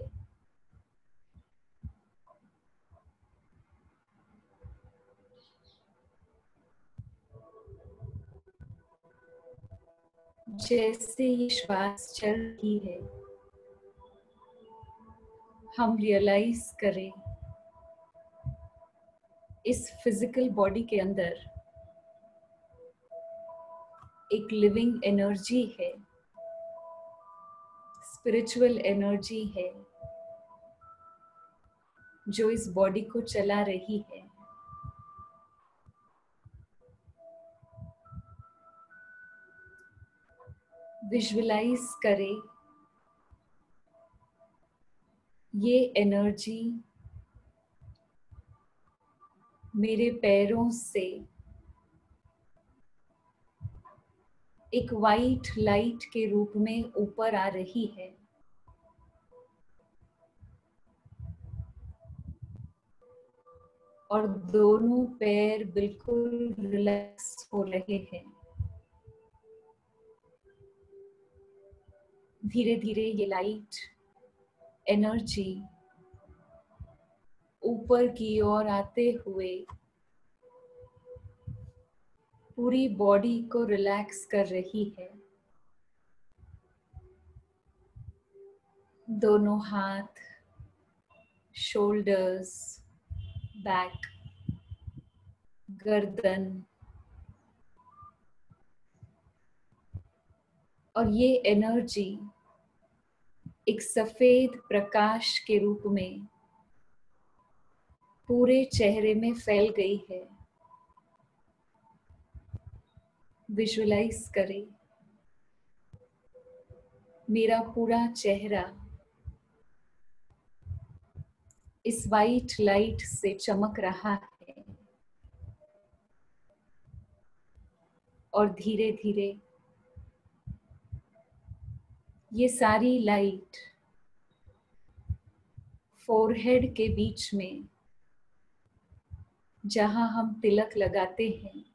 जैसे ये श्वास चल रही है, हम रियलाइज करें इस फिजिकल बॉडी के अंदर एक लिविंग एनर्जी है, स्पिरिचुअल एनर्जी है जो इस बॉडी को चला रही है. विजुअलाइज करें ये एनर्जी मेरे पैरों से एक वाइट लाइट के रूप में ऊपर आ रही है. और दोनों पैर बिल्कुल रिलैक्स हो रहे हैं. धीरे धीरे ये लाइट एनर्जी ऊपर की ओर आते हुए पूरी बॉडी को रिलैक्स कर रही है. दोनों हाथ, शोल्डर्स, बैक, गर्दन और ये एनर्जी एक सफेद प्रकाश के रूप में पूरे चेहरे में फैल गई है. विजुअलाइज करें मेरा पूरा चेहरा इस वाइट लाइट से चमक रहा है और धीरे धीरे ये सारी लाइट फोरहेड के बीच में जहां हम तिलक लगाते हैं,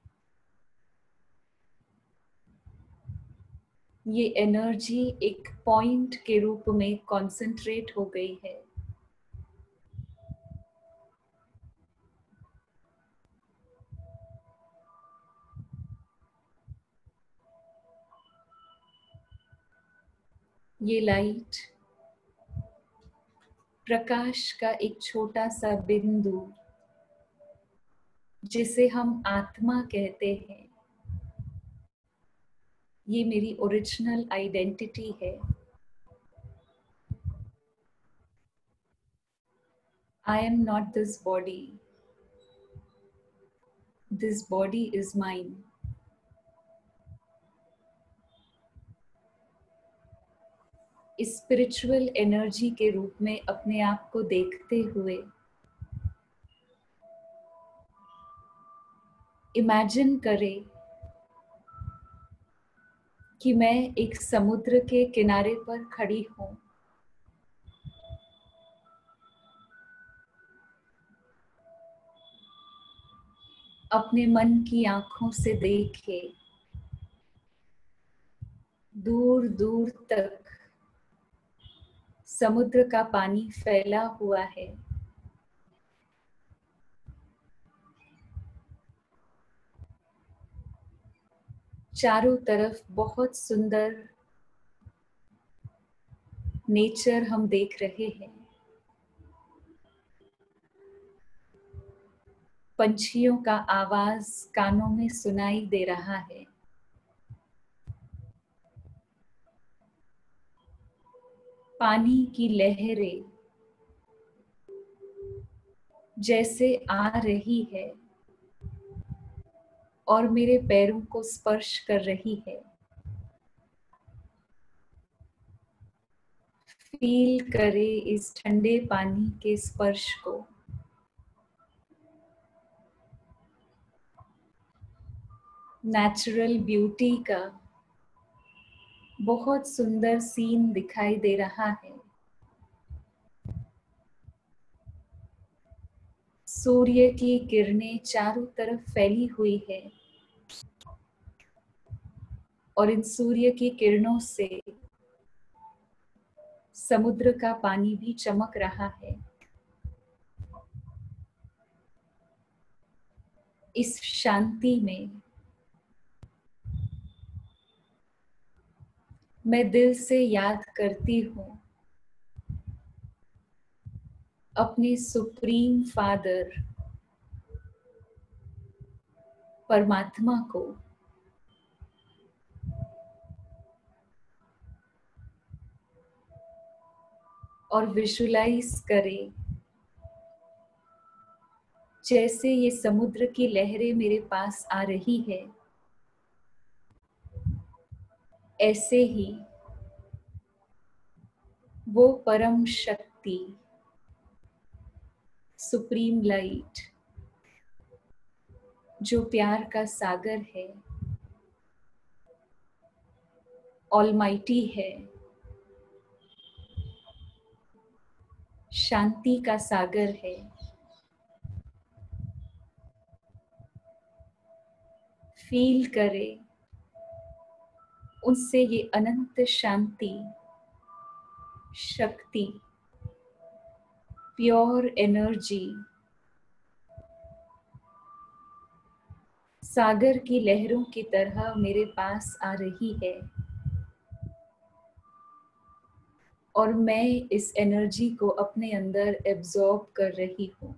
ये एनर्जी एक पॉइंट के रूप में कॉन्सेंट्रेट हो गई है. ये लाइट प्रकाश का एक छोटा सा बिंदु जिसे हम आत्मा कहते हैं, ये मेरी ओरिजिनल आइडेंटिटी है. I am not this body. This body is mine. इस स्पिरिचुअल एनर्जी के रूप में अपने आप को देखते हुए इमेजिन करें कि मैं एक समुद्र के किनारे पर खड़ी हूं. अपने मन की आंखों से देखे दूर दूर तक समुद्र का पानी फैला हुआ है. चारों तरफ बहुत सुंदर नेचर हम देख रहे हैं. पंछियों का आवाज कानों में सुनाई दे रहा है. पानी की लहरें जैसे आ रही है और मेरे पैरों को स्पर्श कर रही है। फील करे इस ठंडे पानी के स्पर्श को। नेचुरल ब्यूटी का बहुत सुंदर सीन दिखाई दे रहा है। सूर्य की किरणें चारों तरफ फैली हुई है और इन सूर्य की किरणों से समुद्र का पानी भी चमक रहा है। इस शांति में मैं दिल से याद करती हूँ अपने सुप्रीम फादर परमात्मा को। और विजुलाइज करें जैसे ये समुद्र की लहरें मेरे पास आ रही है, ऐसे ही वो परम शक्ति सुप्रीम लाइट जो प्यार का सागर है, ऑलमाइटी है, शांति का सागर है, फील करे उनसे ये अनंत शांति, शक्ति, प्योर एनर्जी सागर की लहरों की तरह मेरे पास आ रही है और मैं इस एनर्जी को अपने अंदर एब्जॉर्ब कर रही हूँ।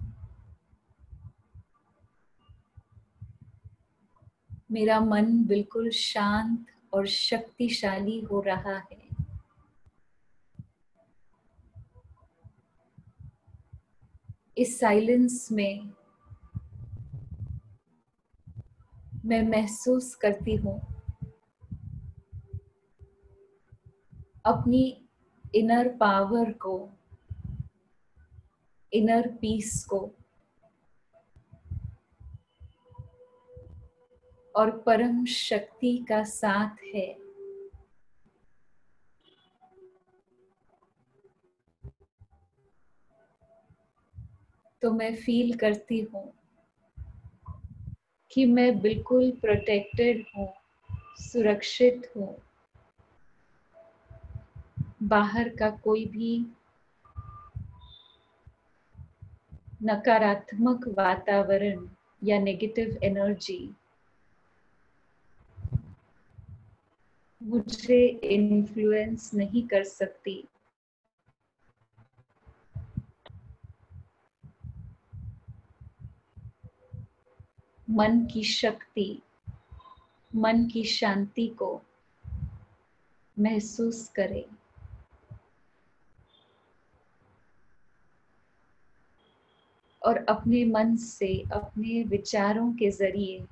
मेरा मन बिल्कुल शांत और शक्तिशाली हो रहा है। इस साइलेंस में मैं महसूस करती हूँ अपनी इनर पावर को, इनर पीस को और परम शक्ति का साथ है। तो मैं फील करती हूँ कि मैं बिल्कुल प्रोटेक्टेड हूँ, सुरक्षित हूँ। बाहर का कोई भी नकारात्मक वातावरण या नेगेटिव एनर्जी मुझे इन्फ्लुएंस नहीं कर सकती। मन की शक्ति, मन की शांति को महसूस करें। और अपने मन से, अपने विचारों के जरिए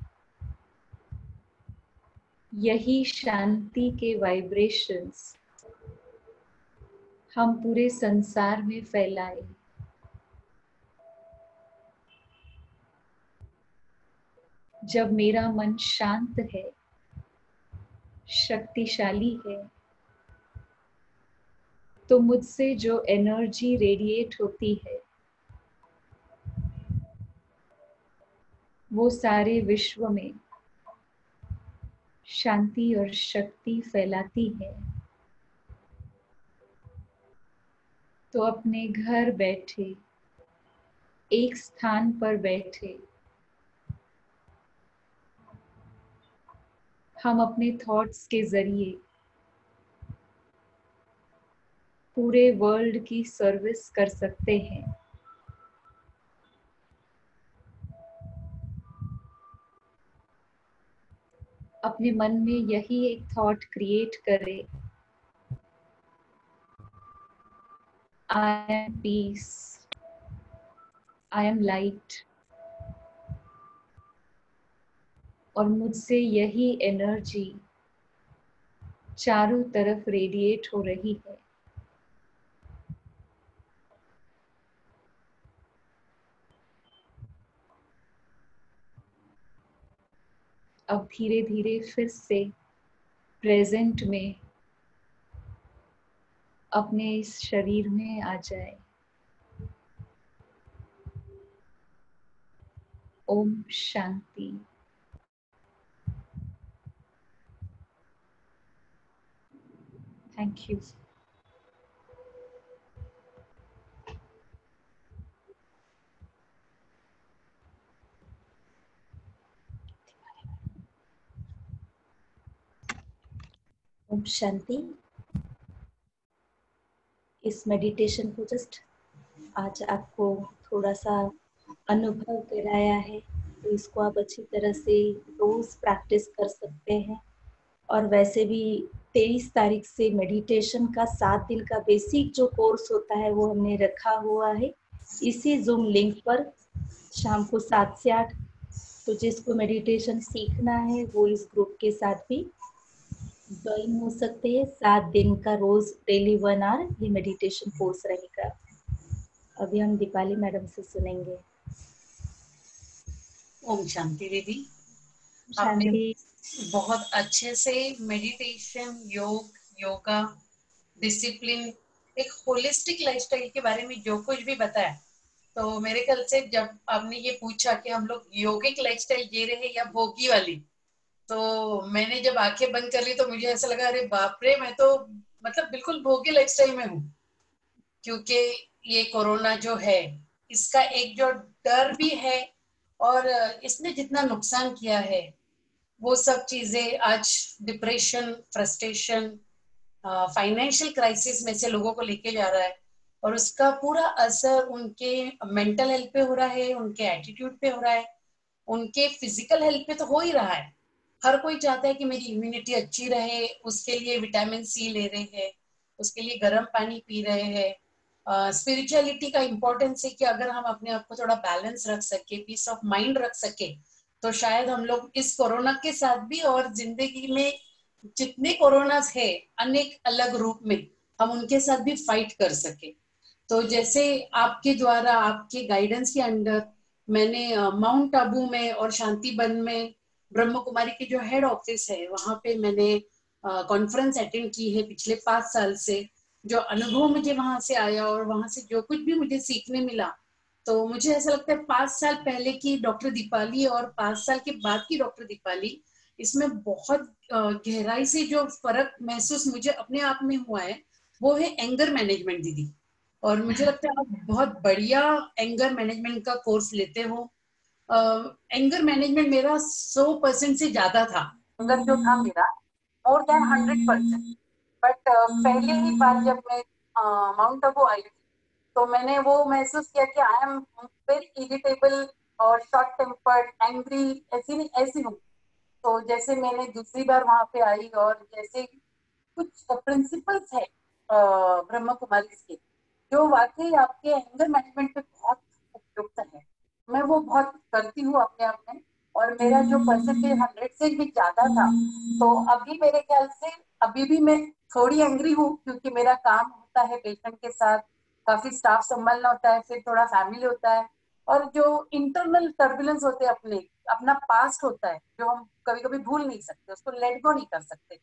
यही शांति के वाइब्रेशंस हम पूरे संसार में फैलाएं। जब मेरा मन शांत है, शक्तिशाली है, तो मुझसे जो एनर्जी रेडिएट होती है वो सारे विश्व में शांति और शक्ति फैलाती है। तो अपने घर बैठे, एक स्थान पर बैठे हम अपने थॉट्स के जरिए पूरे वर्ल्ड की सर्विस कर सकते हैं। अपने मन में यही एक थॉट क्रिएट करें I am peace. I am light. और मुझसे यही एनर्जी चारों तरफ रेडिएट हो रही है। अब धीरे धीरे फिर से प्रेजेंट में अपने इस शरीर में आ जाए। ओम शांति। Thank you.
ओम शांति। इस मेडिटेशन को जस्ट आज आपको थोड़ा सा अनुभव कराया है, तो इसको आप अच्छी तरह से रोज प्रैक्टिस कर सकते हैं। और वैसे भी 23 तारीख से मेडिटेशन का 7 दिन का बेसिक जो कोर्स होता है वो हमने रखा हुआ है इसी जूम लिंक पर शाम को 7 से 8। तो जिसको मेडिटेशन सीखना है वो इस ग्रुप के साथ भी ज्वाइन हो सकते हैं। 7 दिन का रोज डेली 1 आवर ये मेडिटेशन कोर्स रहेगा। अभी हम दीपाली मैडम से सुनेंगे।
ओम शांति दीदी। आपने
शांति।
बहुत अच्छे से मेडिटेशन, योगा, डिसिप्लिन, एक होलिस्टिक लाइफस्टाइल के बारे में जो कुछ भी बताया, तो मेरे ख्याल से जब आपने ये पूछा कि हम लोग योगिक लाइफस्टाइल जी रहे हैं या भोगी वाली, तो मैंने जब आंखें बंद कर ली तो मुझे ऐसा लगा अरे बाप रे, मैं तो मतलब बिल्कुल भोगी लाइफस्टाइल में हूँ। क्योंकि ये कोरोना जो है इसका एक जो डर भी है और इसने जितना नुकसान किया है वो सब चीजें आज डिप्रेशन, फ्रस्ट्रेशन, फाइनेंशियल क्राइसिस में से लोगों को लेके जा रहा है। और उसका पूरा असर उनके मेंटल हेल्थ पे हो रहा है, उनके एटीट्यूड पे हो रहा है, उनके फिजिकल हेल्थ पे तो हो ही रहा है। हर कोई चाहता है कि मेरी इम्यूनिटी अच्छी रहे, उसके लिए विटामिन सी ले रहे हैं, उसके लिए गर्म पानी पी रहे हैं। स्पिरिचुअलिटी का इम्पोर्टेंस है कि अगर हम अपने आप को थोड़ा बैलेंस रख सके, पीस ऑफ माइंड रख सके, तो शायद हम लोग इस कोरोना के साथ भी और जिंदगी में जितने कोरोना है अनेक अलग रूप में, हम उनके साथ भी फाइट कर सके। तो जैसे आपके द्वारा, आपके गाइडेंस के अंडर मैंने माउंट आबू में और शांतिवन में ब्रह्म कुमारी की जो हेड ऑफिस है वहां पे मैंने कॉन्फ्रेंस अटेंड की है पिछले 5 साल से। जो अनुभव मुझे वहां से आया और वहां से जो कुछ भी मुझे सीखने मिला, तो मुझे ऐसा लगता है 5 साल पहले की डॉक्टर दीपाली और 5 साल के बाद की डॉक्टर दीपाली, इसमें बहुत गहराई से जो फर्क महसूस मुझे अपने आप में हुआ है वो है एंगर मैनेजमेंट दीदी। और मुझे लगता है आप बहुत बढ़िया एंगर मैनेजमेंट का कोर्स लेते हो। एंगर मैनेजमेंट मेरा 100% से ज्यादा था, एंगर जो था मेरा मोर देन 100%। बट पहले ही बार जब मैं माउंट आबू आई तो मैंने वो महसूस किया कि आई एम वेरी इरिटेबल और शॉर्ट टेम्पर्ड, एंग्री, ऐसी नहीं ऐसी हूँ। तो जैसे मैंने दूसरी बार वहां पे आई और जैसे कुछ प्रिंसिपल्स है ब्रह्म कुमारी के, जो वाकई आपके एंगर मैनेजमेंट पे बहुत उपयुक्त है। मैं वो बहुत करती हूँ अपने आप में, और मेरा जो परसेंटेज 100 से भी ज्यादा था। तो अभी मेरे ख्याल से अभी भी मैं थोड़ी एंग्री हूँ, क्योंकि मेरा काम होता है पेशेंट के साथ, काफी स्टाफ संभालना होता है, फिर थोड़ा फैमिली होता है, और जो इंटरनल टर्बुलेंस होते हैं अपने, अपना पास्ट होता है जो हम कभी कभी भूल नहीं सकते, उसको लेट गो नहीं कर सकते।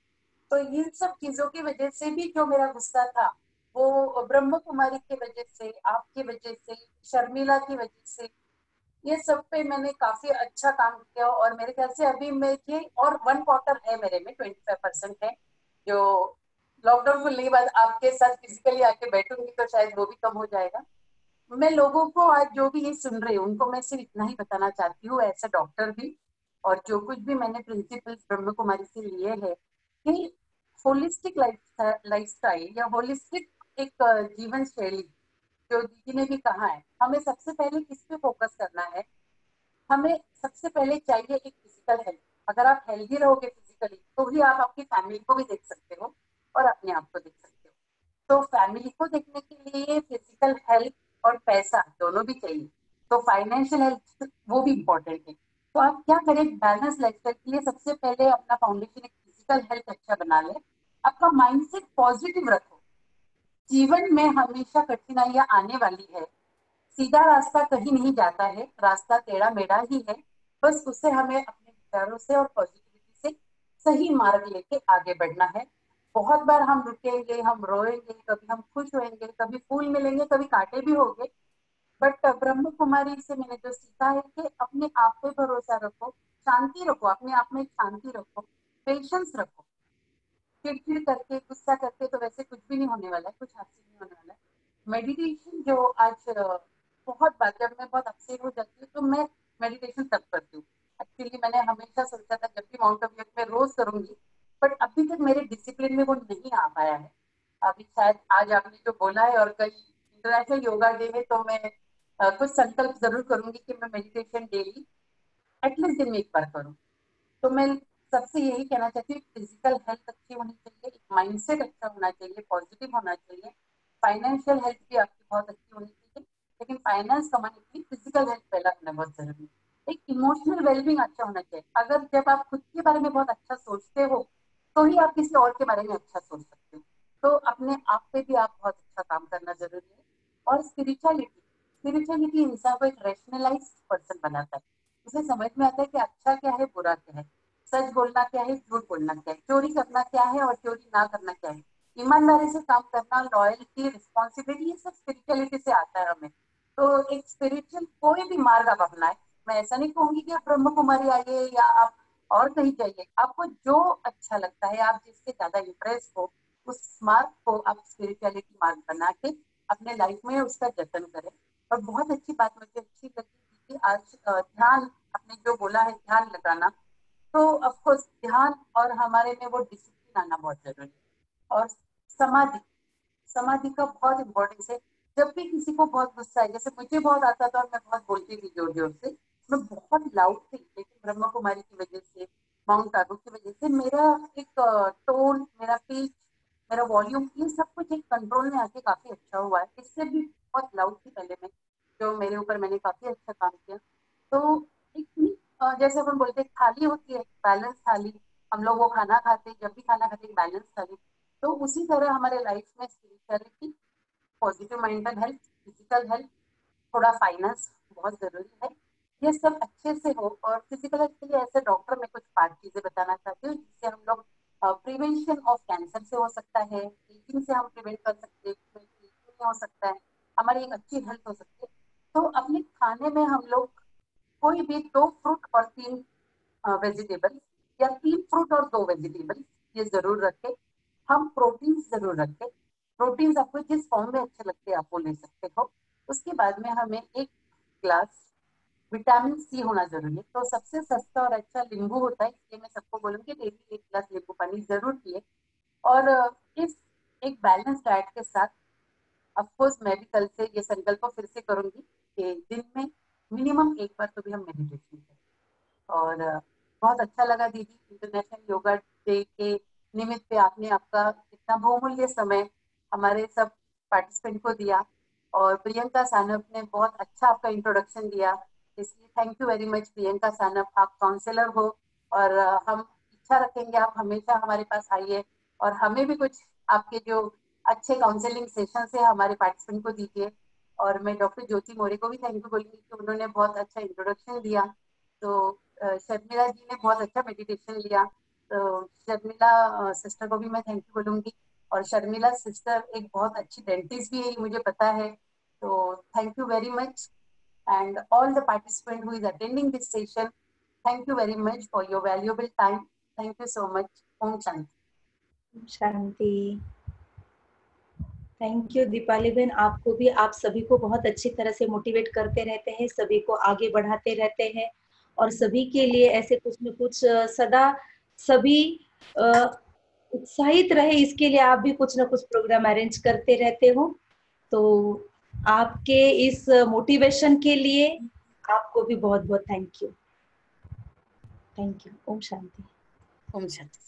तो इन सब चीजों की वजह से भी जो मेरा गुस्सा था वो ब्रह्म कुमारी की वजह से, आपकी वजह से, शर्मिला की वजह से, ये सब पे मैंने काफी अच्छा काम किया। और मेरे ख्याल से अभी मैं ये और 1 क्वार्टर है मेरे में, 25% है जो लॉकडाउन खुलने के बाद आपके साथ फिजिकली आके बैठूंगी तो शायद वो भी कम हो जाएगा। मैं लोगों को आज जो भी ये सुन रहे हैं उनको मैं सिर्फ इतना ही बताना चाहती हूँ, एज अ डॉक्टर भी, और जो कुछ भी मैंने प्रिंसिपल्स ब्रह्म कुमारी से लिए हैं, कि होलिस्टिक लाइफस्टाइल या होलिस्टिक एक जीवन शैली, जो दीदी ने भी कहा है, हमें सबसे पहले किस पे फोकस करना है। हमें सबसे पहले चाहिए एक फिजिकल हेल्थ। अगर आप हेल्दी रहोगे फिजिकली तो ही आप आपकी फैमिली को भी देख सकते हो और अपने आप को देख सकते हो।
तो फैमिली को देखने के लिए फिजिकल हेल्थ और पैसा दोनों भी चाहिए, तो फाइनेंशियल हेल्थ वो भी इम्पोर्टेंट है। तो आप क्या करें, बैलेंस लाइफस्टाइल के लिए सबसे पहले अपना फाउंडेशन एक फिजिकल हेल्थ अच्छा बना ले, आपका माइंडसेट पॉजिटिव रखो। जीवन में हमेशा कठिनाइयां आने वाली है, सीधा रास्ता कहीं नहीं जाता है, रास्ता टेढ़ा मेढ़ा ही है, बस उसे हमें अपने विचारों से और पॉजिटिविटी से सही मार्ग लेके आगे बढ़ना है। बहुत बार हम रुकेंगे, हम रोएंगे, कभी हम खुश होंगे, कभी फूल मिलेंगे, कभी कांटे भी होंगे, बट ब्रह्म कुमारी से मैंने जो सीखा है कि अपने आप पे भरोसा रखो, शांति रखो, अपने आप में शांति रखो, पेशेंस रखो। चिड़चिड़ करके, गुस्सा करके तो वैसे कुछ भी नहीं होने वाला है, कुछ हासिल नहीं होने वाला है। मेडिटेशन जो आज बहुत बार जब मैं बहुत अपसेट हो जाती हूँ तो मैं मेडिटेशन तब करती हूँ। एक्चुअली मैंने हमेशा सोचा था जब भी माउंट आबू में रोज करूंगी, बट अभी तक मेरे डिसिप्लिन में वो नहीं आ पाया है। अभी शायद आज आपने जो बोला है और कल इंटरनेशनल योगा डे है, तो मैं कुछ संकल्प जरूर करूंगी कि मैं मेडिटेशन डेली एटलीस्ट दिन में एक बार करूँ। तो मैं सबसे यही कहना चाहती हूँ, फिजिकल हेल्थ अच्छी होनी चाहिए, माइंडसेट अच्छा होना चाहिए, पॉजिटिव होना चाहिए, फाइनेंशियल हेल्थ भी आपकी बहुत अच्छी होनी चाहिए, लेकिन फाइनेंस कमाने के लिए फिजिकल हेल्थ पहला होना बहुत जरूरी है। एक इमोशनल वेलबींग अच्छा होना चाहिए। अगर जब आप खुद के बारे में बहुत अच्छा सोचते हो तो ही आप किसी और के बारे में अच्छा सोच सकते हो। तो अपने आप पे भी आप बहुत अच्छा काम करना जरूरी है। और स्पिरिचुअलिटी इंसान को एक रेशनलाइज पर्सन बनाता है। उसे समझ में आता है कि अच्छा क्या है, बुरा क्या है, सच बोलना क्या है, झूठ बोलना क्या है, चोरी करना क्या है और चोरी ना करना क्या है, ईमानदारी से काम करना, लॉयल्टी, रिस्पॉन्सिबिलिटी, ये सब स्पिरिचुअलिटी से आता है हमें। तो एक स्पिरिचुअल कोई भी मार्ग आप अपनाए, मैं ऐसा नहीं कहूंगी कि आप ब्रह्म कुमारी आइए या आप और कहीं जाइए, आपको जो अच्छा लगता है, आप जिससे ज्यादा इंप्रेस हो, उस मार्ग को आप स्पिरिचुअलिटी मार्ग बना के अपने लाइफ में उसका जतन करें। और बहुत अच्छी बात मुझे अच्छी लगी कि आज ध्यान, आपने जो बोला है ध्यान लगाना, तो ऑफकोर्स ध्यान और हमारे में वो डिसिप्लिन आना बहुत जरूरी है। और समाधि, समाधि का बहुत इंपॉर्टेंस है। जब भी किसी को बहुत गुस्सा है, जैसे मुझे बहुत आता था और मैं बहुत बोलती थी जोर जोर से, मैं बहुत लाउड थी, लेकिन ब्रह्म कुमारी की वजह से, माउंट आबू की वजह से मेरा एक टोन, मेरा पिच, मेरा वॉल्यूम, ये सब कुछ एक कंट्रोल में आके काफी अच्छा हुआ है। इससे भी बहुत लाउड थी पहले मैं, जो मेरे ऊपर मैंने काफी अच्छा काम किया। तो एक जैसे अपन बोलते हैं थाली होती है, बैलेंस थाली, हम लोग वो खाना खाते हैं, जब भी खाना खाते हैं बैलेंस थाली, तो उसी तरह हमारे लाइफ में spirituality, positive mental health, physical health, थोड़ा फाइनेंस बहुत जरूरी है, ये सब अच्छे से हो। और फिजिकल हेल्थ के लिए ऐसे डॉक्टर में कुछ 5 चीजें बताना चाहती हूँ जिससे हम लोग प्रिवेंशन ऑफ कैंसर से हो सकता है, एजिंग से हम प्रिवेंट कर सकते हैं, एजिंग हो सकता है, हमारी एक अच्छी हेल्थ हो सकती है। तो अपने खाने में हम लोग कोई भी 2 फ्रूट और 3 वेजिटेबल, या 3 फ्रूट और 2 वेजिटेबल, ये जरूर रखें। हम प्रोटीन जरूर रखें। प्रोटीन आपको जिस फॉर्म में अच्छे लगते हैं आप वो ले सकते हो। उसके बाद में हमें 1 ग्लास विटामिन सी होना जरूरी है। तो सबसे सस्ता और अच्छा नींबू होता है, इसलिए मैं सबको बोलूंगी डेली 1 गिलास नींबू पानी जरूर पिए। और इस एक बैलेंस डाइट के साथ अफकोर्स मैं भी कल से ये संकल्प फिर से करूंगी कि दिन में मिनिमम 1 बार तो भी हम मेडिटेशन करें। और बहुत अच्छा लगा दीदी, इंटरनेशनल योगा डे के निमित्त पे आपने आपका इतना बहुमूल्य समय हमारे सब पार्टिसिपेंट को दिया। और प्रियंका सानप ने बहुत अच्छा आपका इंट्रोडक्शन दिया, इसलिए thank you very much Priyanka Sanap. आप काउंसलर हो और हम इच्छा रखेंगे आप हमेशा हमारे पास आइए और हमें भी कुछ आपके जो अच्छे काउंसलिंग सेशन है हमारे पार्टिसिपेंट को दीजिए। और मैं डॉक्टर ज्योति मौर्य को भी थैंक यू बोलूंगी कि उन्होंने बहुत अच्छा इंट्रोडक्शन दिया। तो शर्मिला जी ने बहुत अच्छा मेडिटेशन लिया, तो शर्मिला सिस्टर को भी मैं थैंक यू बोलूंगी। और शर्मिला सिस्टर एक बहुत अच्छी डेंटिस्ट भी है, मुझे पता है। तो thank you very much and all the participant who is attending this session, thank you very much for your valuable time. Thank you so much. ओम शांति।
शांति। थैंक यू दीपाली बहन, आपको भी, आप सभी को बहुत अच्छी तरह से मोटिवेट करते रहते हैं, सभी को आगे बढ़ाते रहते हैं और सभी के लिए ऐसे कुछ न कुछ सदा सभी उत्साहित रहे, इसके लिए आप भी कुछ न कुछ प्रोग्राम अरेंज करते रहते हो। तो आपके इस मोटिवेशन के लिए आपको भी बहुत बहुत थैंक यू। Thank you. ओम शांति।
ओम शांति।